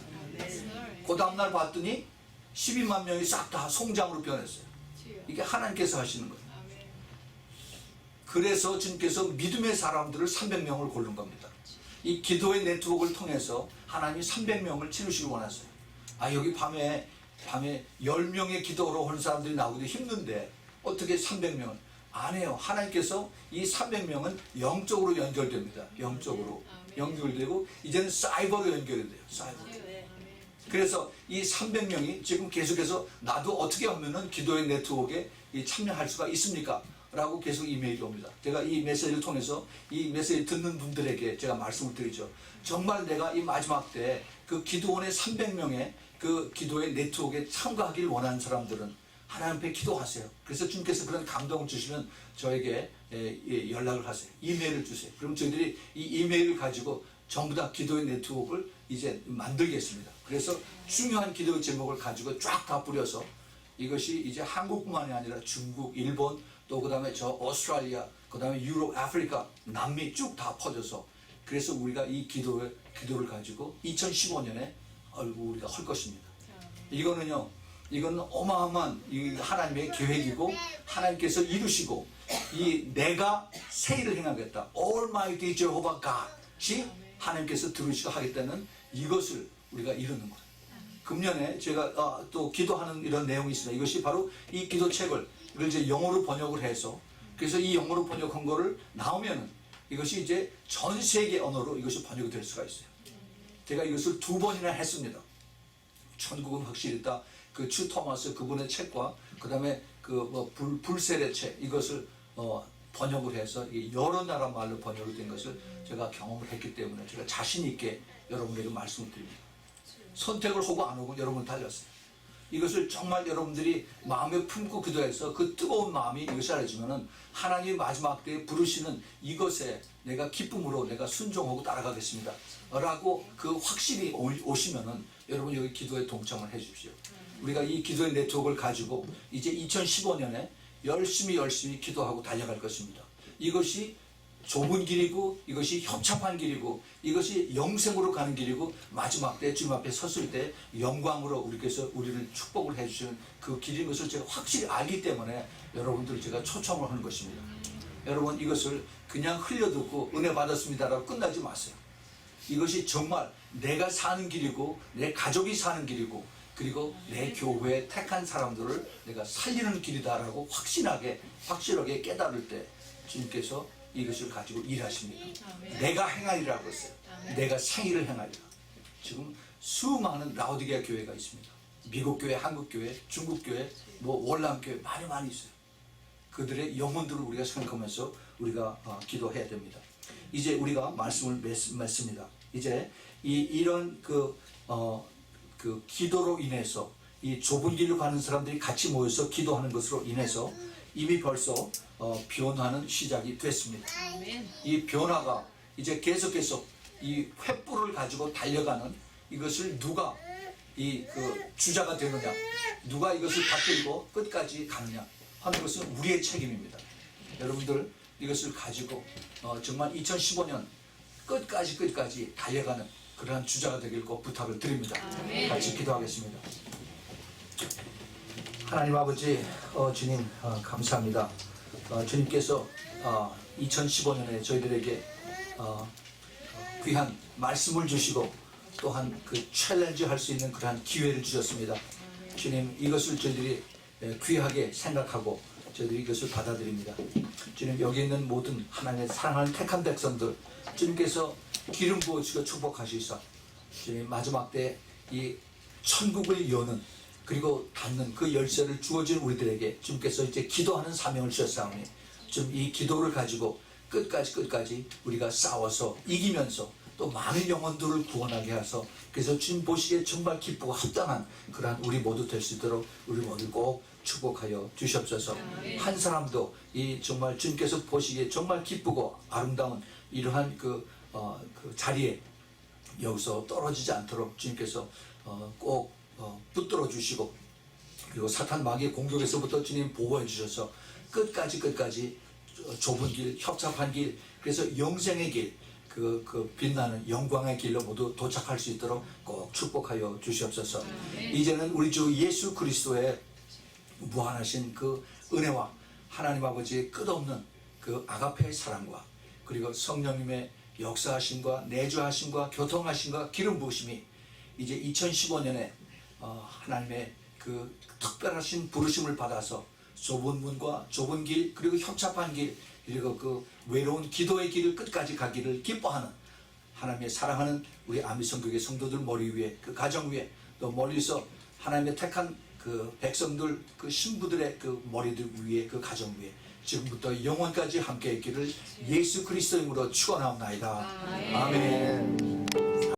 그 다음날 봤더니 12만 명이 싹 다 송장으로 변했어요. 이게 하나님께서 하시는 거예요. 그래서 주님께서 믿음의 사람들을 300명을 고른 겁니다. 이 기도의 네트워크를 통해서 하나님이 300명을 치르시기 원하세요. 여기 밤에 10명의 기도로 하는 사람들이 나오기도 힘든데 어떻게 300명을 안 해요. 하나님께서 이 300명은 영적으로 연결됩니다. 영적으로 연결되고 이제는 사이버로 연결이 돼요. 사이버로. 그래서 이 300명이 지금 계속해서 나도 어떻게 하면은 기도의 네트워크에 참여할 수가 있습니까? 라고 계속 이메일이 옵니다. 제가 이 메시지를 통해서 이 메시지 듣는 분들에게 제가 말씀을 드리죠. 정말 내가 이 마지막 때 그 기도원의 300명의 그 기도의 네트워크에 참가하길 원하는 사람들은 하나님 앞에 기도하세요. 그래서 주님께서 그런 감동을 주시면 저에게 연락을 하세요. 이메일을 주세요. 그럼 저희들이 이 이메일을 가지고 전부 다 기도의 네트워크를 이제 만들겠습니다. 그래서 중요한 기도의 제목을 가지고 쫙 다 뿌려서 이것이 이제 한국뿐만이 아니라 중국, 일본, 또 그 다음에 오스트랄리아, 그 다음에 유럽, 아프리카, 남미 쭉 다 퍼져서 그래서 우리가 이 기도를 가지고 2015년에 우리가 할 것입니다. 이거는 어마어마한 하나님의 계획이고 하나님께서 이루시고 내가 새 일을 행하겠다. Almighty Jehovah God이 하나님께서 들으시고 하겠다는 이것을 우리가 이루는 거예요. 금년에 제가 또 기도하는 이런 내용이 있습니다. 이것이 바로 이 기도책을 이걸 이제 영어로 번역을 해서 그래서 이 영어로 번역한 거를 나오면은 이것이 이제 전 세계 언어로 이것이 번역이 될 수가 있어요. 제가 이것을 2번이나 했습니다. 천국은 확실히 있다. 그 추 토마스 그분의 책과 그 다음에 불셀의 책 이것을 번역을 해서 여러 나라 말로 번역이 된 것을 제가 경험을 했기 때문에 제가 자신 있게 여러분에게 말씀을 드립니다. 선택을 하고 안 하고 여러분 달렸어요. 이것을 정말 여러분들이 마음에 품고 기도해서 그 뜨거운 마음이 이것이 알아지면은 하나님 마지막 때에 부르시는 이것에 내가 기쁨으로 내가 순종하고 따라가겠습니다. 라고 그 확신이 오시면은 여러분 여기 기도에 동참을 해 주십시오. 우리가 이 기도의 네트워크를 가지고 이제 2015년에 열심히 기도하고 달려갈 것입니다. 이것이 좁은 길이고 이것이 협착한 길이고 이것이 영생으로 가는 길이고 마지막 때 주님 앞에 섰을 때 영광으로 우리께서 우리를 축복을 해주시는 그 길인 것을 제가 확실히 알기 때문에 여러분들 제가 초청을 하는 것입니다. 여러분 이것을 그냥 흘려듣고 은혜 받았습니다라고 끝나지 마세요. 이것이 정말 내가 사는 길이고 내 가족이 사는 길이고 그리고 내 교회에 택한 사람들을 내가 살리는 길이다라고 확실하게 깨달을 때 주님께서 이것을 가지고 일하십니다. 내가 행하리라고 했어요. 내가 생일을 행하리라. 지금 수많은 라오디게아 교회가 있습니다. 미국 교회, 한국 교회, 중국 교회, 월남 교회 많이 있어요. 그들의 영혼들을 우리가 생각하면서 우리가 기도해야 됩니다. 이제 우리가 말씀을 맺습니다. 이제 이런 그 기도로 인해서 이 좁은 길로 가는 사람들이 같이 모여서 기도하는 것으로 인해서 이미 벌써 변화는 시작이 됐습니다. 이 변화가 이제 계속해서 이 횃불을 가지고 달려가는 이것을 누가 주자가 되느냐, 누가 이것을 받들고 끝까지 가느냐 하는 것은 우리의 책임입니다. 여러분들 이것을 가지고 정말 2015년 끝까지 달려가는 그러한 주자가 되길 꼭 부탁을 드립니다. 같이 기도하겠습니다. 하나님 아버지, 주님 감사합니다. 주님께서 2015년에 저희들에게 귀한 말씀을 주시고 또한 그 챌린지 할 수 있는 그러한 기회를 주셨습니다. 주님, 이것을 저희들이 귀하게 생각하고 저희들이 이것을 받아들입니다. 주님, 여기 있는 모든 하나님의 사랑하는 택한 백성들 주님께서 기름 부어주시고 축복하시사 주님, 마지막 때 이 천국을 여는 그리고 닫는 그 열쇠를 주어진 우리들에게 주님께서 이제 기도하는 사명을 주셨사오니 좀 이 기도를 가지고 끝까지 우리가 싸워서 이기면서 또 많은 영혼들을 구원하게 하셔서 그래서 주님 보시기에 정말 기쁘고 합당한 그러한 우리 모두 될 수 있도록 우리 모두 꼭 축복하여 주시옵소서. 한 사람도 이 정말 주님께서 보시기에 정말 기쁘고 아름다운 이러한 그 자리에 여기서 떨어지지 않도록 주님께서 꼭 붙들어 주시고 그리고 사탄 마귀의 공격에서부터 주님 보호해 주셔서 끝까지 좁은 길, 협착한 길, 그래서 영생의 길, 그 빛나는 영광의 길로 모두 도착할 수 있도록 꼭 축복하여 주시옵소서. 이제는 우리 주 예수 그리스도의 무한하신 그 은혜와 하나님 아버지의 끝없는 그 아가페의 사랑과 그리고 성령님의 역사하심과 내주하심과 교통하심과 기름 부으심이 이제 2015년에 하나님의 그 특별하신 부르심을 받아서 좁은 문과 좁은 길 그리고 협착한 길 그리고 그 외로운 기도의 길을 끝까지 가기를 기뻐하는 하나님의 사랑하는 우리 아미성교회 성도들 머리 위에 그 가정 위에 또 멀리서 하나님의 택한 그 백성들 그 신부들의 그 머리들 위에 그 가정 위에 지금부터 영원까지 함께 있기를 예수 그리스도 이름으로 축원하옵나이다. 아멘.